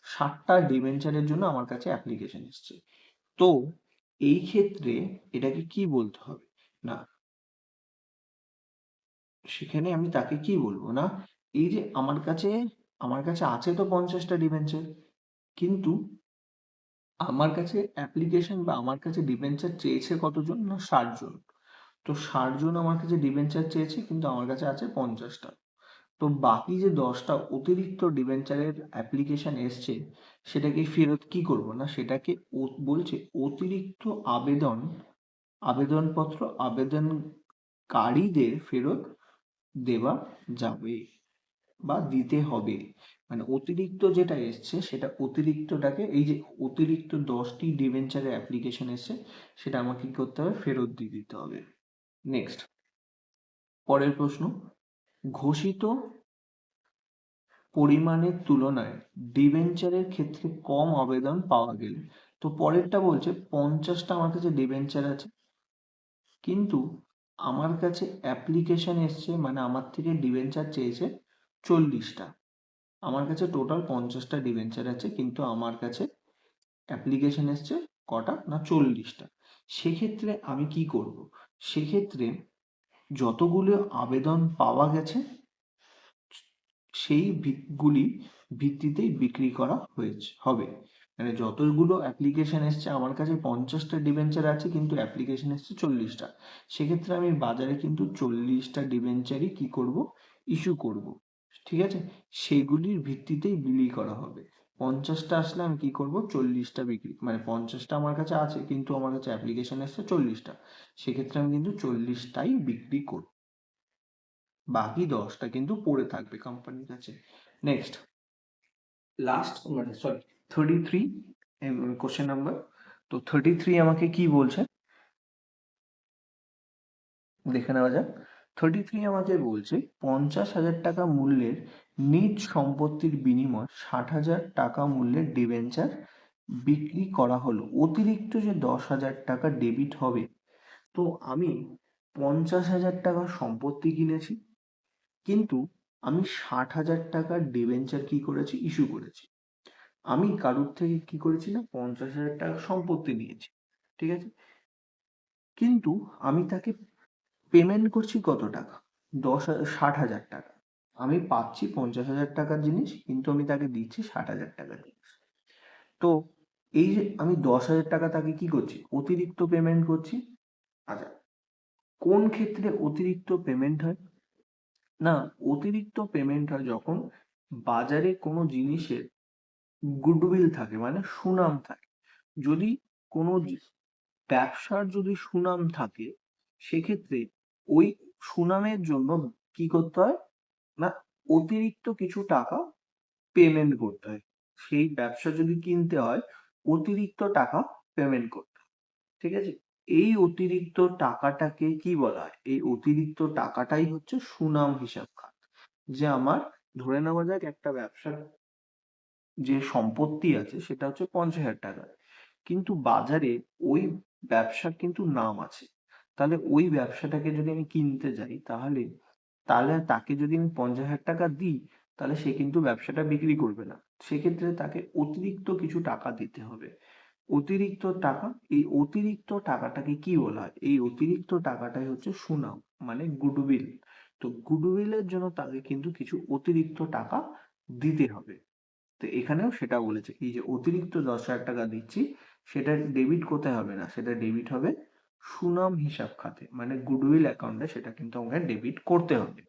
60টা ডিবেঞ্চারের জন্য আমার কাছে অ্যাপ্লিকেশন এসছে। তো এই ক্ষেত্রে এটাকে কি বলতে হবে না, সেখানে আমি তাকে কি বলবো না এই যে আমার কাছে আছে তো 50টা ডিবেঞ্চার, কিন্তু আমার কাছে অ্যাপ্লিকেশন বা আমার কাছে ডিবেঞ্চার চেয়েছে কতজন না 60 জন। তো 60 জন আমার কাছে ডিবেঞ্চার চেয়েছে কিন্তু আমার কাছে আছে 50টা। তো বাকি যে 10টা অতিরিক্ত ডিবেঞ্চারের অ্যাপ্লিকেশন এসছে সেটাকে ফেরত কি করব না, সেটাকে বলছে অতিরিক্ত আবেদনপত্র আবেদনকারীদের ফেরত দেওয়া যাবে বা দিতে হবে। মানে অতিরিক্ত যেটা এসছে সেটা অতিরিক্তটাকে, এই যে অতিরিক্ত 10টি ডিবেঞ্চারের অ্যাপ্লিকেশন এসছে সেটা আমাকে কি করতে হবে, ফেরত দিয়ে দিতে হবে। নেক্সট, পরের প্রশ্ন, ঘোষিত পরিমাণের তুলনায় ডিবেঞ্চারের ক্ষেত্রে কম আবেদন পাওয়া গেলে। তো পরেরটা বলছে 50টা আমার কাছে ডিবেঞ্চার আছে, কিন্তু আমার কাছে অ্যাপ্লিকেশন এসছে মানে আমার থেকে ডিবেঞ্চার চেয়েছে 40টা। আমার কাছে টোটাল 50টা ডিবেঞ্চার আছে কিন্তু আমার কাছে অ্যাপ্লিকেশন এসছে কটা না 40টা। সেক্ষেত্রে আমি কি করব, সেক্ষেত্রে যতগুলো আবেদন পাওয়া গেছে সেই গুলি ভিত্তিতেই বিক্রি করা হবে। মানে যতগুলো অ্যাপ্লিকেশন এসছে আমার কাছে 50টা ডিবেঞ্চার আছে কিন্তু অ্যাপ্লিকেশন এসছে 40টা, সেক্ষেত্রে আমি বাজারে কিন্তু 40টা ডিবেঞ্চারই কি করব, ইস্যু করব। ঠিক আছে, সেগুলির ভিত্তিতেই বিলি করা হবে। 50টা আসলে আমি কি করব, 40টা বিক্রি মানে 50টা আমার কাছে আছে কিন্তু আমার কাছে অ্যাপ্লিকেশন এসছে 40টা, সেক্ষেত্রে আমি কিন্তু 40টাই বিক্রি করব, বাকি 10টা কিন্তু পড়ে থাকবে কোম্পানির কাছে। নেক্সট, লাস্ট মানে সরি 33 কোশ্চেন নাম্বার। তো 33 আমাকে কি বলছে দেখে নেওয়া যাক। 33 আমাকে বলছে 50,000 টাকা মূল্যের নিজ সম্পত্তির বিনিময়ে 60,000 টাকা মূল্যের ডিবেঞ্চার বিক্রি করা হলো, অতিরিক্ত যে 10,000 টাকা ডেবিট হবে। তো আমি 50,000 টাকার সম্পত্তি কিনেছি কিন্তু আমি 60,000 টাকার ডিবেঞ্চার কি করেছি, ইস্যু করেছি। আমি কারুর থেকে কি করেছি না 50,000 টাকা সম্পত্তি নিয়েছি, ঠিক আছে, কিন্তু আমি তাকে পেমেন্ট করছি কত টাকা, 60,000 টাকা। আমি পাচ্ছি 50,000 টাকার জিনিস, কিন্তু আমি তাকে দিচ্ছি 60,000 টাকার জিনিস। তো এই যে আমি 10,000 টাকা তাকে কি করছি, অতিরিক্ত পেমেন্ট করছি। আচ্ছা, কোন ক্ষেত্রে অতিরিক্ত পেমেন্ট হয়? না, অতিরিক্ত পেমেন্ট হয় যখন বাজারে কোনো জিনিসের গুডউইল থাকে, মানে সুনাম থাকে। যদি কোনো ব্যবসার যদি সুনাম থাকে, সেক্ষেত্রে ওই সুনামের জন্য কি করতে হয়, না অতিরিক্ত কিছু টাকা পেমেন্ট করতে হয়। সেই ব্যবসা যদি কিনতে হয়, অতিরিক্ত টাকা পেমেন্ট করতে হয়। ঠিক আছে? এই অতিরিক্ত টাকাটাকে কি বলা হয়? এই অতিরিক্ত টাকাটাই হচ্ছে সুনাম হিসাব খাত। যে আমার, ধরে নেওয়া যাক একটা ব্যবসার যে সম্পত্তি আছে সেটা হচ্ছে 50,000 টাকা, কিন্তু বাজারে ওই ব্যবসার কিন্তু নাম আছে। তাহলে ওই ব্যবসাটাকে যদি আমি কিনতে যাই, তাহলে তাহলে তাকে যদি আমি 50,000 টাকা দিই, তাহলে সে কিন্তু ব্যবসাটা বিক্রি করবে না। সেক্ষেত্রে তাকে অতিরিক্ত কিছু টাকা দিতে হবে। অতিরিক্ত টাকা, এই অতিরিক্ত টাকাটাকে কি বলা হয়? এই অতিরিক্ত টাকাটাই হচ্ছে সুনাম, মানে গুডউইল। তো গুডউইলের জন্য তাকে কিন্তু কিছু অতিরিক্ত টাকা দিতে হবে। তো এখানেও সেটা বলেছে, এই যে অতিরিক্ত 10,000 টাকা দিচ্ছি, সেটা ডেবিট কোথায় হবে, না সেটা ডেবিট হবে সুনাম হিসাব খাতে, মানে গুডউইল অ্যাকাউন্টে সেটা কিন্তু আমাকে ডেবিট করতে হবে।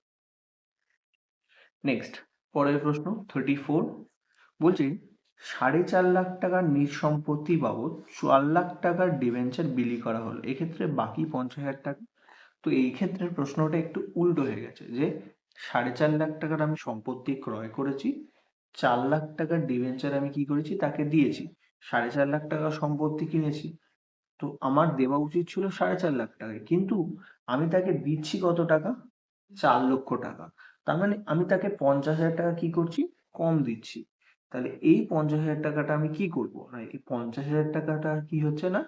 নেক্সট, পরের প্রশ্ন 34 বলছি, 4.5 লাখ টাকার নিজ সম্পত্তি বাবদ 4 লাখ টাকার ডিবেঞ্চার বিলি করা হলো, এক্ষেত্রে বাকি 50,000 টাকা। তো এই ক্ষেত্রে প্রশ্নটা একটু উল্টো হয়ে গেছে, যে 4.5 লাখ টাকার আমি সম্পত্তি ক্রয় করেছি, 4 লাখ টাকার ডিবেঞ্চার আমি কি করেছি, তাকে দিয়েছি। 4.5 লাখ টাকা সম্পত্তি কিনেছি, তো আমার দেওয়া উচিত ছিল 4.5 লাখ টাকায়, কিন্তু আমি তাকে দিচ্ছি কত টাকা, 4 লক্ষ টাকা। তার মানে আমি তাকে 50,000 টাকা কি করছি, কম দিচ্ছি। তাহলে এই 50,000 টাকাটা আমি কি করব, না এই 50,000 টাকাটা কি হচ্ছে, না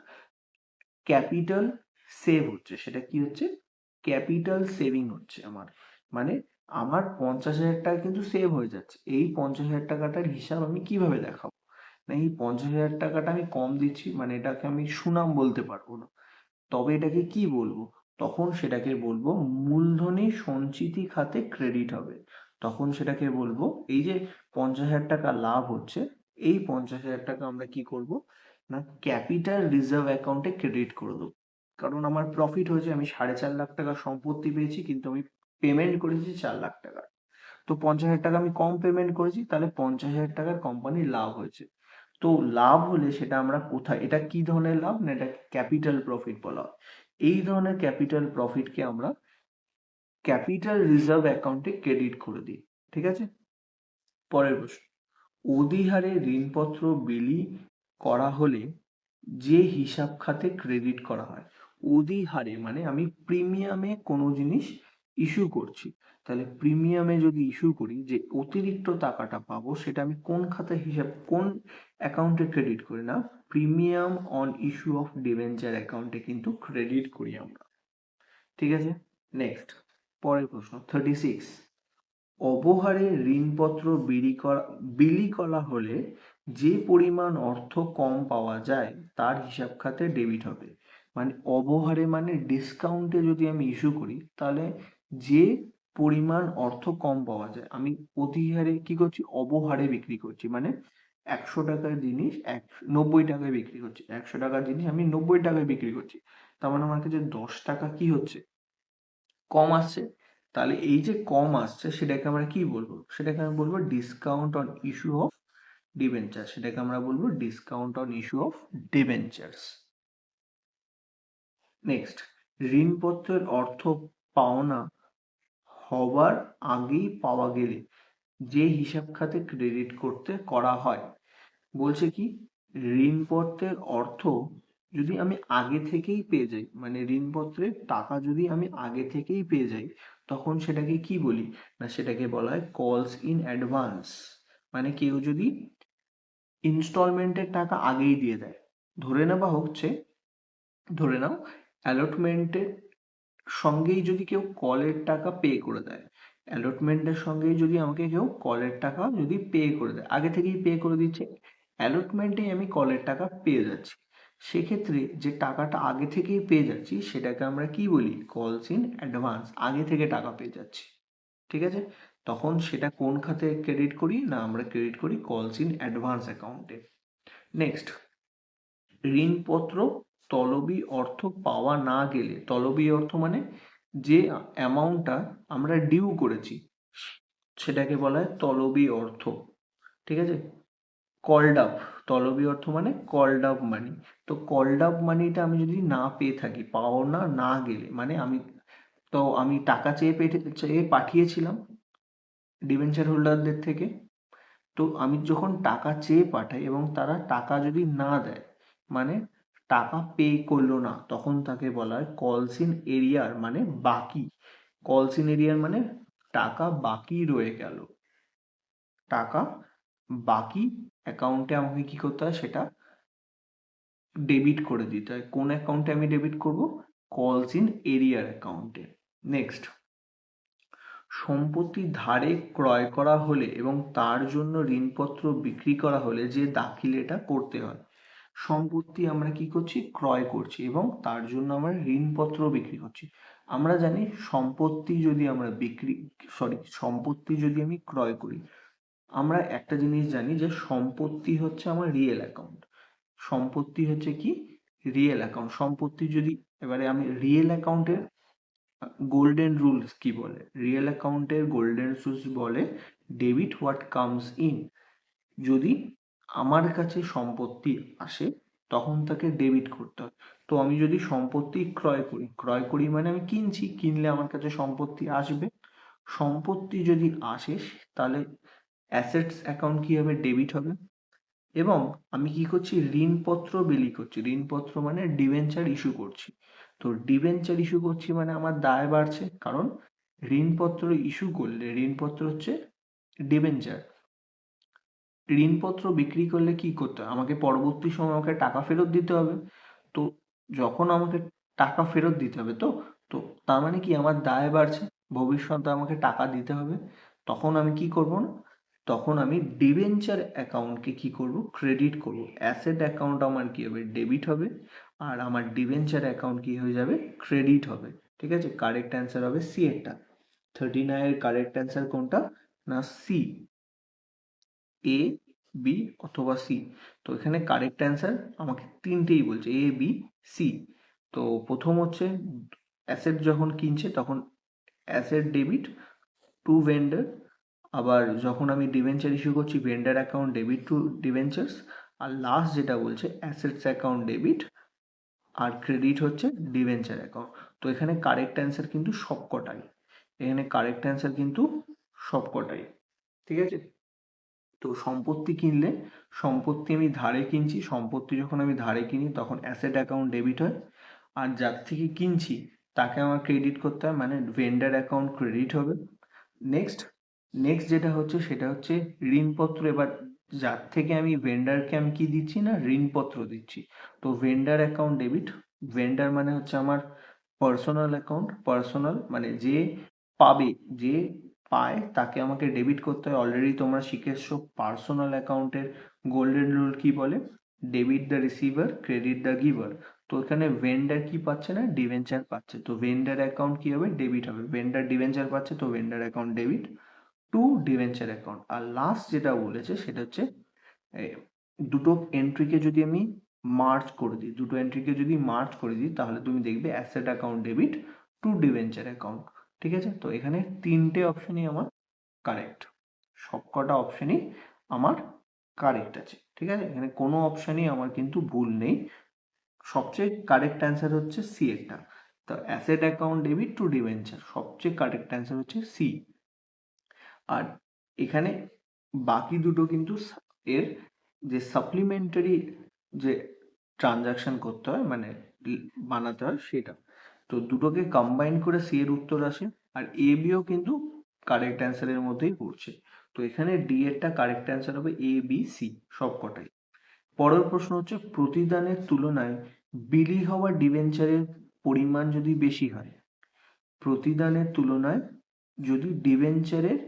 ক্যাপিটাল সেভ হচ্ছে। সেটা কি হচ্ছে, ক্যাপিটাল সেভিং হচ্ছে আমার। মানে আমার 50,000 টাকা কিন্তু সেভ হয়ে যাচ্ছে। এই 50,000 টাকাটার হিসাব আমি কিভাবে দেখাবো, না এই 50,000 টাকাটা আমি কম দিচ্ছি, মানে এটাকে আমি সুনাম বলতে পারবো না। তবে এটাকে কি বলবো, তখন সেটাকে বলবো মূলধনী সঞ্চিতি খাতে ক্রেডিট হবে। তখন সেটাকে বলবো, এই যে 50,000 টাকা লাভ হচ্ছে, এই 50,000 টাকা আমরা কি করব, না ক্যাপিটাল রিজার্ভ অ্যাকাউন্টে ক্রেডিট করে দেবো। কারণ আমার প্রফিট হয়েছে, আমি 4.5 লাখ টাকা সম্পত্তি পেয়েছি, কিন্তু আমি পেমেন্ট করেছি 4 লাখ টাকা। তো 50,000 টাকা আমি কম পেমেন্ট করেছি, তাহলে 50,000 টাকার কোম্পানির লাভ হয়েছে। তো লাভ হলে সেটা আমরা কোথায়, এটা কি ধরনের লাভ, না এটা ক্যাপিটাল প্রফিট বলা হয়। এই ধরনের ক্যাপিটাল প্রফিটকে আমরা ক্যাপিটাল রিজার্ভ অ্যাকাউন্টে ক্রেডিট করে দিই। ঠিক আছে? পরের প্রশ্ন, অদিহারে ঋণপত্র বিলি করা হলে যে হিসাব খাতে ক্রেডিট করা হয়। অদিহারে মানে আমি প্রিমিয়ামে কোনো জিনিস ইস্যু করছি, তাহলে প্রিমিয়ামে যদি ইস্যু করি, যে অতিরিক্ত টাকাটা পাবো, সেটা আমি কোন খাতে হিসাব, কোন অ্যাকাউন্টে ক্রেডিট করি, না premium on issue of debenture অ্যাকাউন্টে কিন্তু ক্রেডিট করি আমরা। ঠিক আছে? নেক্সট, পরের প্রশ্ন 36, অবহারে ঋণপত্র বিলি করা হলে যে পরিমাণ অর্থ কম পাওয়া যায় তার হিসাব খাতে ডেবিট হবে। মানে অবহারে মানে ডিসকাউন্টে যদি আমি ইস্যু করি, তাহলে যে পরিমাণ অর্থ কম পাওয়া যায়, আমি অতিহারে কি করছি, অবহারে বিক্রি করছি, মানে 100 টাকার জিনিস 90 টাকায় বিক্রি করছি, 100 টাকার জিনিস আমি 90 টাকায় বিক্রি করছি। তার মানে আমার কাছে 10 টাকা কি হচ্ছে, কম আসছে। তাহলে এই যে কম আসছে, সেটাকে আমরা কি বলবো, সেটাকে আমি বলবো discount on issue of debenture, সেটাকে আমরা বলবো discount on issue of debentures. Next, ঋণপত্রের অর্থ পাওনা হবার আগেই পাওয়া গেলে যে হিসাব খাতে ক্রেডিট করতে করা হয়। বলছে কি, ঋণপত্রের অর্থ যদি আমি আগে থেকেই পেয়ে যাই, মানে ঋণপত্রের টাকা যদি আমি আগে থেকেই পেয়ে যাই, তখন সেটাকে কি বলি, না সেটাকে বলা হয় কলস ইন অ্যাডভান্স। মানে কেউ যদি ইনস্টলমেন্টের টাকা আগেই দিয়ে দেয়, ধরে নেওয়া হচ্ছে, ধরে নাও অ্যালটমেন্টের সঙ্গেই যদি কেউ কলের টাকা পে করে দেয়, অ্যালটমেন্টের সঙ্গেই যদি আমাকে কেউ কলের টাকা যদি পে করে দেয়, আগে থেকেই পে করে দিচ্ছে, অ্যালটমেন্টেই আমি কলের টাকা পেয়ে যাচ্ছি, সেক্ষেত্রে যে টাকাটা আগে থেকেই পেয়ে যাচ্ছি, সেটাকে আমরা কি বলি, কলস ইন অ্যাডভান্স, আগে থেকে টাকা পেয়ে যাচ্ছি। ঠিক আছে? তখন সেটা কোন খাতে ক্রেডিট করি? না আমরা ক্রেডিট করি কলস ইন অ্যাডভান্স অ্যাকাউন্টে। নেক্সট, ঋণপত্র তলবি অর্থ পাওয়া না গেলে, তলবি অর্থ মানে যে অ্যামাউন্টটা আমরা ডিউ করেছি সেটাকে বলা হয় তলবি অর্থ। ঠিক আছে? কল্ড আপ, তলবি অর্থ মানে কল্ড আপ মানি। তো কল্ড আপ মানিটা আমি যদি না পেয়ে থাকি, পাওনা না গেলে মানে আমি টাকা চেয়ে পাঠিয়েছিলাম ডিবেঞ্চার হোল্ডারদের থেকে, তো আমি যখন টাকা চেয়ে পাঠাই এবং তারা টাকা যদি না দেয় মানে টাকা পে করলো না, তখন তাকে বলা হয় কলস ইন এরিয়ার মানে বাকি। কলস ইন এরিয়ার মানে টাকা বাকি রয়ে গেল, টাকা বাকি অ্যাকাউন্টে আমাকে কি করতে হয়? সেটা ডেবিট করে দিতে হয়। কোন অ্যাকাউন্টে আমি ডেবিট করব? কলস ইন এরিয়ার অ্যাকাউন্টে। নেক্সট, সম্পত্তি ধারে ক্রয় করা হলে এবং তার জন্য ঋণপত্র বিক্রি করা হলে যে দাখিলেটা করতে হয়। সম্পত্তি আমরা কি করছি? ক্রয় করছি এবং তার জন্য আমরা ঋণপত্র বিক্রি করছি। আমরা জানি সম্পত্তি যদি আমি ক্রয় করি, আমরা একটা জিনিস জানি যে সম্পত্তি হচ্ছে আমার রিয়েল অ্যাকাউন্ট। সম্পত্তি হচ্ছে কি? Real account. সম্পত্তি যদি, এবারে আমি রিয়েল অ্যাকাউন্টের গোল্ডেন রুলস কি বলে? রিয়েল অ্যাকাউন্টের গোল্ডেন রুলস বলে ডেবিট হোয়াট কামস ইন। যদি আমার কাছে সম্পত্তি আসে তখন তাকে ডেবিট করতে হয়। তো আমি যদি সম্পত্তি ক্রয় করি মানে আমি কিনছি, কিনলে আমার কাছে সম্পত্তি আসবে। সম্পত্তি যদি আসে তাহলে অ্যাসেটস অ্যাকাউন্ট কি হবে? ডেবিট হবে। এবং আমি কি করছি? ঋণপত্র বিলি করছি। ঋণপত্র মানে ডিবেঞ্চার ইস্যু করছি। তো ডিবেঞ্চার ইস্যু করছি মানে আমার দায় বাড়ছে, কারণ ঋণপত্র ইস্যু করলে, ঋণপত্র হচ্ছে ডিবেঞ্চার, ঋণপত্র বিক্রি করলে কি করতে হয়? আমাকে পরবর্তী সময় আমাকে টাকা ফেরত দিতে হবে। তো যখন আমাকে টাকা ফেরত দিতে হবে, তো তো তার মানে কি আমার দায় বাড়ছে, ভবিষ্যতে আমাকে টাকা দিতে হবে। তখন আমি কি করব? না তখন আমি ডিবেঞ্চার অ্যাকাউন্টকে কি করব? ক্রেডিট করব। অ্যাসেট অ্যাকাউন্ট আমার কি হবে? ডেবিট হবে। আর আমার ডিবেঞ্চার অ্যাকাউন্ট কি হয়ে যাবে? ক্রেডিট হবে। ঠিক আছে? কারেক্ট অ্যান্সার হবে সি এরটা। 39 এর কারেক্ট অ্যান্সার কোনটা? না সি, এ, বি অথবা সি। তো এখানে কারেক্ট অ্যান্সার আমাকে তিনটেই বলছে, এ, বি, সি। তো প্রথম হচ্ছে অ্যাসেট যখন কিনছে তখন অ্যাসেট ডেবিট টু ভেন্ডর, আবার যখন আমি ডিবেঞ্চার ইস্যু করছি vendor account debit to debentures, আর লাস্ট যেটা বলছে অ্যাসেটস অ্যাকাউন্ট ডেবিট আর ক্রেডিট হচ্ছে ডিবেঞ্চার অ্যাকাউন্ট। তো এখানে কারেক্ট অ্যান্সার কিন্তু সবকটাই, এখানে কারেক্ট অ্যান্সার কিন্তু সবকটাই। ঠিক আছে? তো সম্পত্তি কিনলে, সম্পত্তি আমি ধারে কিনছি, সম্পত্তি যখন আমি ধারে কিনি তখন অ্যাসেট অ্যাকাউন্ট ডেবিট হয়। আর যার থেকে কিনছি তাকে আমার ক্রেডিট করতে হয় মানে ভেন্ডার অ্যাকাউন্ট ক্রেডিট হবে। নেক্সট, যেটা হচ্ছে সেটা হচ্ছে ঋণপত্র। এবার যার থেকে আমি ভেন্ডারকে আমি কি দিচ্ছি? না ঋণপত্র দিচ্ছি। তো ভেন্ডার অ্যাকাউন্ট ডেবিট, ভেন্ডার মানে হচ্ছে আমার পার্সোনাল অ্যাকাউন্ট, পার্সোনাল মানে যে পাবে, যে পায় তাকে আমাকে ডেবিট করতে হয়। অলরেডি তোমরা শিখে এসছো পার্সোনাল অ্যাকাউন্টের গোল্ডেন রুল কি বলে? Debit the receiver, credit the giver. তো এখানে ভেন্ডার কি পাচ্ছে? না ডিভেঞ্চার পাচ্ছে, তো ভেন্ডার অ্যাকাউন্ট কি হবে? ডেবিট হবে। ভেন্ডার ডিভেঞ্চার পাচ্ছে তো vendor account debit to debenture account. আর লাস্ট যেটা বলেছে সেটা হচ্ছে এ, দুটো এন্ট্রিকে যদি আমি মার্জ করে দিই, দুটো এন্ট্রিকে যদি মার্জ করে দিই তাহলে তুমি দেখবে asset account debit to debenture account. ঠিক আছে? তো এখানে তিনটে অপশনই আমার কারেক্ট, সবকটা অপশনই আমার কারেক্ট আছে। ঠিক আছে? এখানে কোনো অপশনই আমার কিন্তু ভুল নেই। সবচেয়ে কারেক্ট অ্যান্সার হচ্ছে সি এরটা। তো asset account debit to debenture সবচেয়ে কারেক্ট অ্যান্সার হচ্ছে সি। আর এখানে বাকি দুটো কিন্তু এর যে সাপ্লিমেন্টারি যে ট্রানজাকশন করতে হয় মানে বানাতে হয় সেটা। তো দুটোকে কম্বাইন করে সি এর উত্তর আসে। আর এ বিও কিন্তু কারেক্ট অ্যান্সারের মধ্যেই পড়ছে। তো এখানে ডি এরটা কারেক্ট অ্যান্সার হবে এ বি সি সবকটাই। পরের প্রশ্ন হচ্ছে প্রতিদানের তুলনায় বিলি হওয়া ডিবেঞ্চারের পরিমাণ যদি বেশি হয়, প্রতিদানের তুলনায় যদি ডিবেঞ্চারের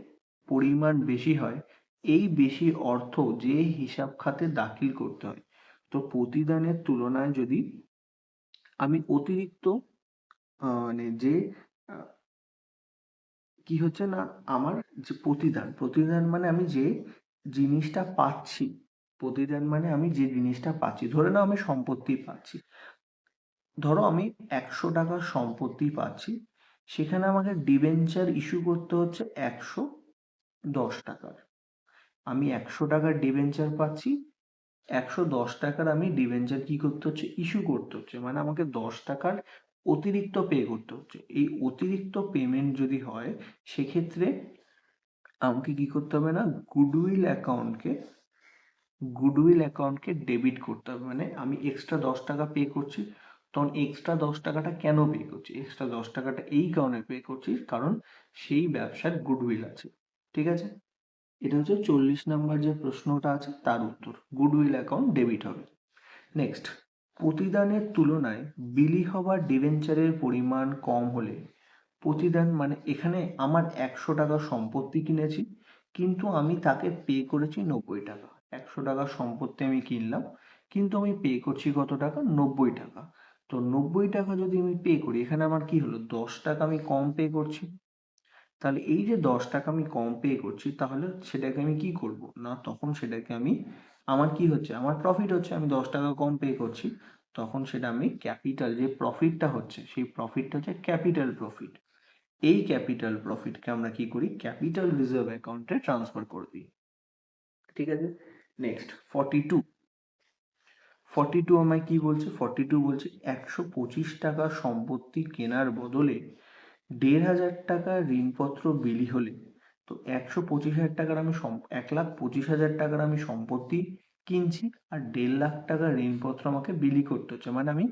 পরিমাণ বেশি হয়, এই বেশি অর্থ যে হিসাব খাতে দাখিল করতে হয়। তো প্রতিদানের তুলনায় যদি আমি অতিরিক্ত মানে যে কি হচ্ছে না, আমার যে প্রতিদান মানে আমি যে জিনিসটা পাচ্ছি, প্রতিদান মানে আমি যে জিনিসটা পাচ্ছি, ধরে নাও আমি সম্পত্তি পাচ্ছি, ধরো আমি 100 টাকার সম্পত্তি পাচ্ছি, সেখানে আমাকে ডিবেঞ্চার ইস্যু করতে হচ্ছে 110 টাকার। আমি 100 টাকার ডিবেঞ্চার পাচ্ছি, 110 টাকার আমি ডিবেঞ্চার কি করতে হচ্ছে, ইস্যু করতে হচ্ছে, মানে আমাকে 10 টাকার অতিরিক্ত পে করতে হচ্ছে। এই অতিরিক্ত পেমেন্ট যদি হয়, সেক্ষেত্রে আমাকে কি করতে হবে না, গুডউইল অ্যাকাউন্টকে ডেবিট করতে হবে। মানে আমি এক্সট্রা 10 টাকা পে করছি, তখন এক্সট্রা 10 টাকাটা কেন পে করছি, এক্সট্রা 10 টাকাটা এই কারণে পে করছি কারণ সেই ব্যবসার গুডউইল আছে। ঠিক আছে, এটা হচ্ছে 40 নম্বর যে প্রশ্নটা আছে তার উত্তর, গুডউইল অ্যাকাউন্ট ডেবিট হবে। নেক্সট, প্রতিদানের তুলনায় বিলি হওয়া ডিবেঞ্চারের পরিমাণ কম হলে, প্রতিদান মানে এখানে আমার 100 টাকার সম্পত্তি কিনেছি, কিন্তু আমি তাকে পে করেছি 90 টাকা। 100 টাকার সম্পত্তি আমি কিনলাম, কিন্তু আমি পে করছি কত টাকা, 90 টাকা। তো 90 টাকা যদি আমি পে করি, এখানে আমার কি হলো, 10 টাকা আমি কম পে করছি। তাহলে এই যে 10 টাকা আমি কম পে করছি, তাহলে সেটাকে আমি কি করব না, তখন সেটাকে আমি, আমার কি হচ্ছে, আমার প্রফিট হচ্ছে, আমি 10 টাকা কম পে করছি, তখন সেটা আমি ক্যাপিটাল, যে প্রফিটটা হচ্ছে সেই প্রফিটটা হচ্ছে ক্যাপিটাল প্রফিট। এই ক্যাপিটাল প্রফিটকে আমরা কি করি, ক্যাপিটাল রিজার্ভ অ্যাকাউন্টে ট্রান্সফার করে দিই। ঠিক আছে, নেক্সট 42 আমায় কি বলছে, 42 বলছে 125 টাকা সম্পত্তি কেনার বদলে 1,500 টাকা ঋণপত্র বিলি হলে, তো 125,000 টাকার আমি 1,25,000 টাকার আমি সম্পত্তি কিনছি, আর 1,50,000 টাকা ঋণপত্র আমাকে বিলি করতে হচ্ছে, মানে আমি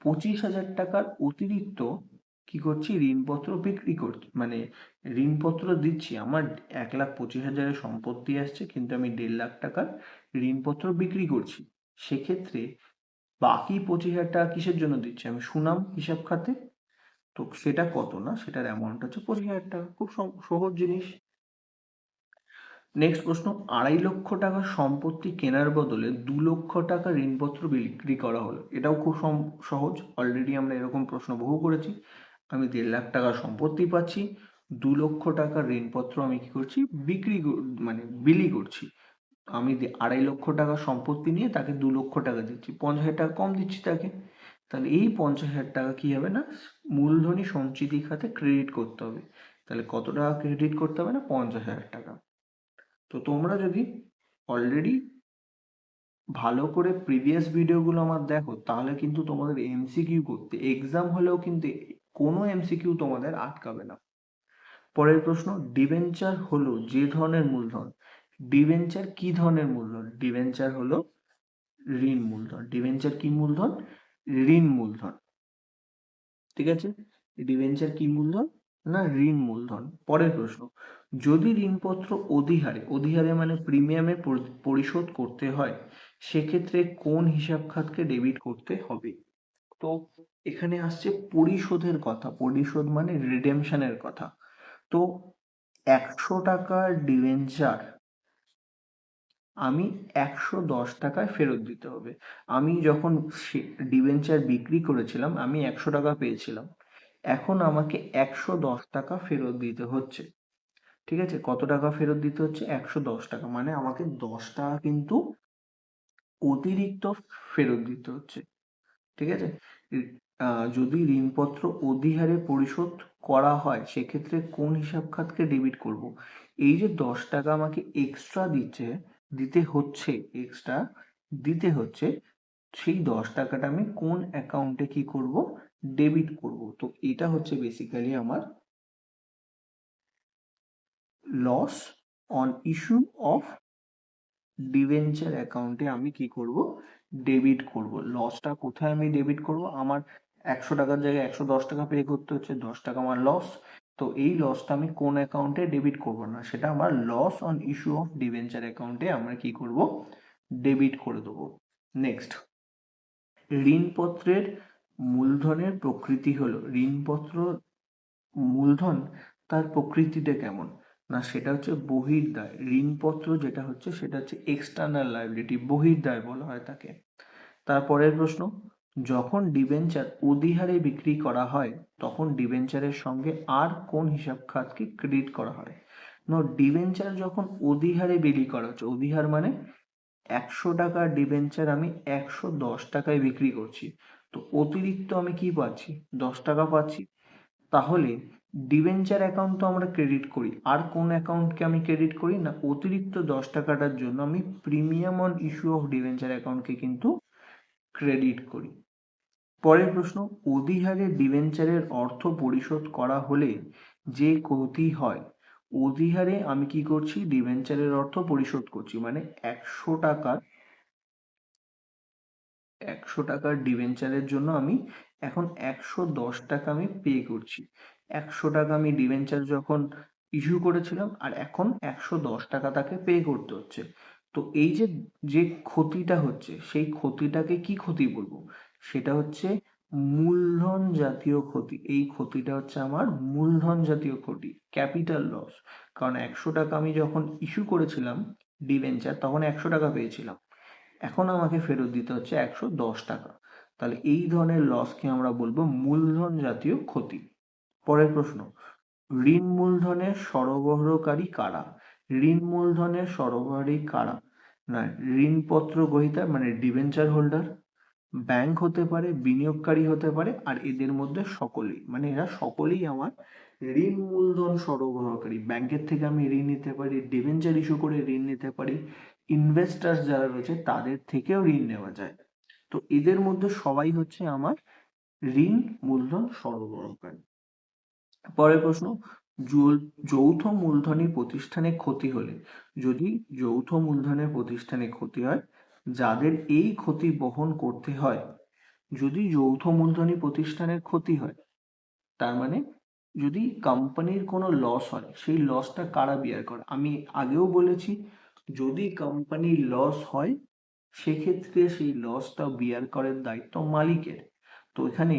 25,000 টাকার অতিরিক্ত কি করছি, ঋণপত্র বিক্রি করছি, মানে ঋণপত্র দিচ্ছি। আমার 1,25,000-এর সম্পত্তি আসছে, কিন্তু আমি 1,50,000 টাকার ঋণপত্র বিক্রি করছি। সেক্ষেত্রে বাকি 25,000 টাকা কিসের জন্য দিচ্ছি, আমি সুনাম হিসাব খাতে। তো সেটা কত না, সেটার অ্যামাউন্ট হচ্ছে 25,000 টাকা, খুব সহজ জিনিস। নেক্সট প্রশ্ন, 2.5 লক্ষ টাকার সম্পত্তি কেনার বদলে 2 লক্ষ টাকা ঋণপত্র বিক্রি করা হলো। এটাও খুব সহজ, অলরেডি আমরা এরকম প্রশ্ন বহু করেছি। আমি 1,50,000 টাকার সম্পত্তি পাচ্ছি, 2 লক্ষ টাকার ঋণপত্র আমি কি করছি, মানে বিলি করছি। আমি 2.5 লক্ষ টাকার সম্পত্তি নিয়ে তাকে 2 লক্ষ টাকা দিচ্ছি, 50,000 টাকা কম দিচ্ছি তাকে। তাহলে এই 50,000 টাকা কি হবে না, মূলধনী সঞ্চিতি খাতে ক্রেডিট করতে হবে। তাহলে কত টাকা ক্রেডিট করতে হবে না, 50,000 টাকা। তো তোমরা যদি অলরেডি ভালো করে প্রিভিয়াস ভিডিওগুলো আমার দেখো, তাহলে কিন্তু তোমাদের এমসিকিউ করতে, এক্সাম হলেও কিন্তু কোনো এমসিকিউ তোমাদের আটকাবে না। পরের প্রশ্ন, ডিবেঞ্চার হলো যে ধরনের মূলধন, ডিবেঞ্চার কি ধরনের মূলধন, ডিবেঞ্চার হলো ঋণ মূলধন। ডিবেঞ্চার কি মূলধন, ঋণ মূলধন। ঠিক আছে, ডিবেঞ্চার কি মূলধন না, ঋণ মূলধন। পরের প্রশ্ন, যদি ঋণপত্র অধিহারে মানে প্রিমিয়ামে পরিশোধ করতে হয়, সেক্ষেত্রে কোন হিসাব খাতকে ডেবিট করতে হবে। তো এখানে আসছে পরিশোধের কথা, পরিশোধ মানে রিডেমশনের কথা। তো 100 টাকার ডিবেঞ্চার আমি 110 টাকায় ফেরত দিতে হবে। আমি যখন ডিবেঞ্চার বিক্রি করেছিলাম, আমি 100 টাকা পেয়েছিলাম, এখন আমাকে 110 টাকা ফেরত দিতে হচ্ছে। ঠিক আছে, কত টাকা ফেরত দিতে হচ্ছে, 110 টাকা, মানে আমাকে 10 টাকা কিন্তু অতিরিক্ত ফেরত দিতে হচ্ছে। ঠিক আছে, যদি ঋণপত্র অধিহারে পরিশোধ করা হয়, সেক্ষেত্রে কোন হিসাব খাতকে ডেবিট করব। এই যে 10 টাকা আমাকে এক্সট্রা দিতে হচ্ছে, সেই 10 টাকাটা আমি কোন অ্যাকাউন্টে কি করব, ডেবিট করব। তো এটা হচ্ছে বেসিক্যালি আমার loss on issue of debenture অ্যাকাউন্টে আমি কি করব, ডেবিট করব। লসটা কোথায় আমি ডেবিট করব, আমার 100 টাকার জায়গায় 110 টাকা পে করতে হচ্ছে, 10 টাকা আমার লস। তো এই লসটা আমি কোন অ্যাকাউন্টে ডেবিট করব না, সেটা আমার loss on issue of debenture অ্যাকাউন্টে আমরা কি করব, ডেবিট করে দেবো। নেক্সট, ঋণপত্রের মূলধনের প্রকৃতি হলো, ঋণপত্র মূলধন তার প্রকৃতিটা কেমন না, সেটা হচ্ছে বহির্দায়। ঋণপত্র যেটা হচ্ছে সেটা হচ্ছে এক্সটার্নাল লায়াবিলিটি, বহির্দায় বলা হয় তাকে। তারপরের প্রশ্ন, যখন ডিবেঞ্চার অধিহারে বিক্রি করা হয় তখন ডিবেঞ্চারের সঙ্গে আর কোন হিসাব খাতকে ক্রেডিট করা হয়? না, ডিবেঞ্চার যখন অধিহারে বিক্রি করা হচ্ছে, অধিহার মানে 100 টাকার ডিবেঞ্চার আমি 110 টাকায় বিক্রি করছি, তো অতিরিক্ত আমি কি পাচ্ছি? 10 টাকা পাচ্ছি। তাহলে ডিবেঞ্চার অ্যাকাউন্ট তো আমরা ক্রেডিট করি, আর কোন অ্যাকাউন্টকে আমি ক্রেডিট করি? না, অতিরিক্ত 10 টাকাটার জন্য আমি premium on issue of debenture অ্যাকাউন্টকে কিন্তু ক্রেডিট করি। পরের প্রশ্ন, অধিহারে ডিবেঞ্চারের অর্থ পরিশোধ করা হলে যে ক্ষতি হয়, অধিহারে আমি কি করছি? ডিবেঞ্চারের অর্থ পরিশোধ করছি, মানে 100 টাকার ডিবেঞ্চারের জন্য আমি এখন 110 টাকা আমি পে করছি। 100 টাকা আমি ডিবেঞ্চার যখন ইস্যু করেছিলাম, আর এখন 110 টাকা তাকে পে করতে হচ্ছে। তো এই যে যে ক্ষতিটা হচ্ছে, সেই ক্ষতিটাকে কি ক্ষতি বলবো? সেটা হচ্ছে মূলধন জাতীয় ক্ষতি। এই ক্ষতিটা হচ্ছে আমার মূলধন জাতীয় ক্ষতি, ক্যাপিটাল লস। কারণ 100 টাকা আমি যখন ইস্যু করেছিলাম ডিবেঞ্চার, তখন 100 টাকা পেয়েছিলাম, এখন আমাকে ফেরত দিতে হচ্ছে 110 টাকা। তাহলে এই ধরনের লসকে আমরা বলবো মূলধন জাতীয় ক্ষতি। পরের প্রশ্ন, ঋণ মূলধনের সরবরাহকারী কারা? ঋণ মূলধনের সরবরাহকারী কারা? না, ঋণপত্র গ্রহীতা মানে ডিবেঞ্চার হোল্ডার, ব্যাংক হতে পারে, বিনিয়োগকারী হতে পারে, আর এদের মধ্যে সকলেই, মানে এরা সকলেই আমার ঋণ মূলধন সরবরাহকারী। ব্যাংকের থেকে আমি ঋণ নিতে পারি, ডিবেঞ্চার ইস্যু করে ঋণ নিতে পারি, ইনভেস্টার্স যারা রয়েছে তাদের থেকেও ঋণ নেওয়া যায়। তো এদের মধ্যে সবাই হচ্ছে আমার ঋণ মূলধন সরবরাহকারী। পরের প্রশ্ন, যৌথ মূলধনী প্রতিষ্ঠানে ক্ষতি হলে, যদি যৌথ মূলধনের প্রতিষ্ঠানে ক্ষতি হয়, যাদের এই ক্ষতি বহন করতে হয়, যদি যৌথ মূলধনী প্রতিষ্ঠানের ক্ষতি হয়, তার মানে যদি কোম্পানির কোনো লস হয়, সেই লসটা কারা বিয়ার করে? আমি আগেও বলেছি, যদি কোম্পানির লস হয় সেক্ষেত্রে সেই লসটা বিয়ার করার দায়িত্ব মালিকের। তো এখানে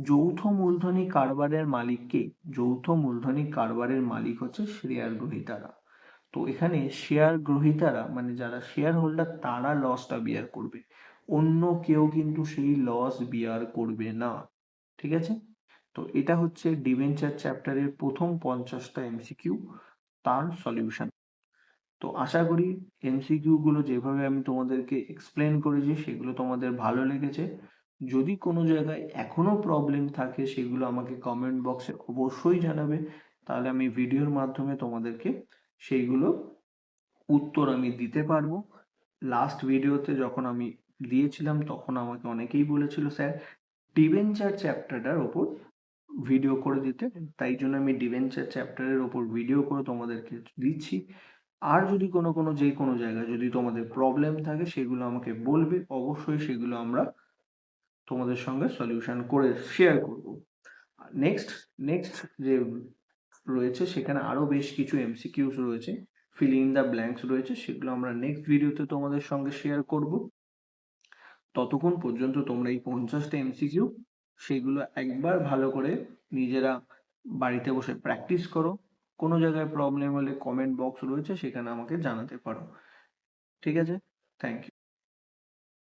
যৌথ মূলধনী কারবারের মালিক কে? যৌথ মূলধনী কারবারের মালিক হচ্ছে শেয়ার গ্রহীতারা। তো এখানে শেয়ার গ্রহীতারা মানে যারা শেয়ার হোল্ডার, তারা লসটা বিয়ার করবে, অন্য কেউ কিন্তু সেই লস বিয়ার করবে না। ঠিক আছে? তো এটা হচ্ছে ডিবেঞ্চার চ্যাপ্টারের প্রথম 50টা এমসিকিউ, তার সলিউশন। তো আশা করি এমসিকিউ গুলো যেভাবে আমি তোমাদেরকে এক্সপ্লেন করেছি সেগুলো তোমাদের ভালো লেগেছে। যদি কোনো জায়গায় এখনো প্রবলেম থাকে সেগুলো আমাকে কমেন্ট বক্সে অবশ্যই জানাবে, তাহলে আমি ভিডিওর মাধ্যমে তোমাদেরকে সেইগুলো উত্তর আমি দিতে পারবো। লাস্ট ভিডিওতে যখন আমি দিয়েছিলাম তখন আমাকে অনেকেই বলেছিল, স্যার ডিবেঞ্চার চ্যাপ্টারটার ওপর ভিডিও করে দিতে, তাই জন্য আমি ডিবেঞ্চার চ্যাপ্টারের ওপর ভিডিও করে তোমাদেরকে দিচ্ছি। আর যদি যে কোনো জায়গায় যদি তোমাদের প্রবলেম থাকে সেগুলো আমাকে বলবে, অবশ্যই সেগুলো আমরা তোমাদের সঙ্গে সলিউশন করে শেয়ার করব। নেক্সট নেক্সট যে রয়েছে সেখানে আরো বেশ কিছু এমসিকিউস রয়েছে, ফিল ইন দ্য ব্ল্যাঙ্কস রয়েছে, সেগুলো আমরা নেক্সট ভিডিওতে তোমাদের সঙ্গে শেয়ার করব। ততক্ষণ পর্যন্ত তোমরা এই 50টা এমসিকিউ সেগুলো একবার ভালো করে নিজেরা বাড়িতে বসে প্র্যাকটিস করো। কোনো জায়গায় প্রবলেম হলে কমেন্ট বক্স রয়েছে, সেখানে আমাকে জানাতে পারো। ঠিক আছে? Thank you.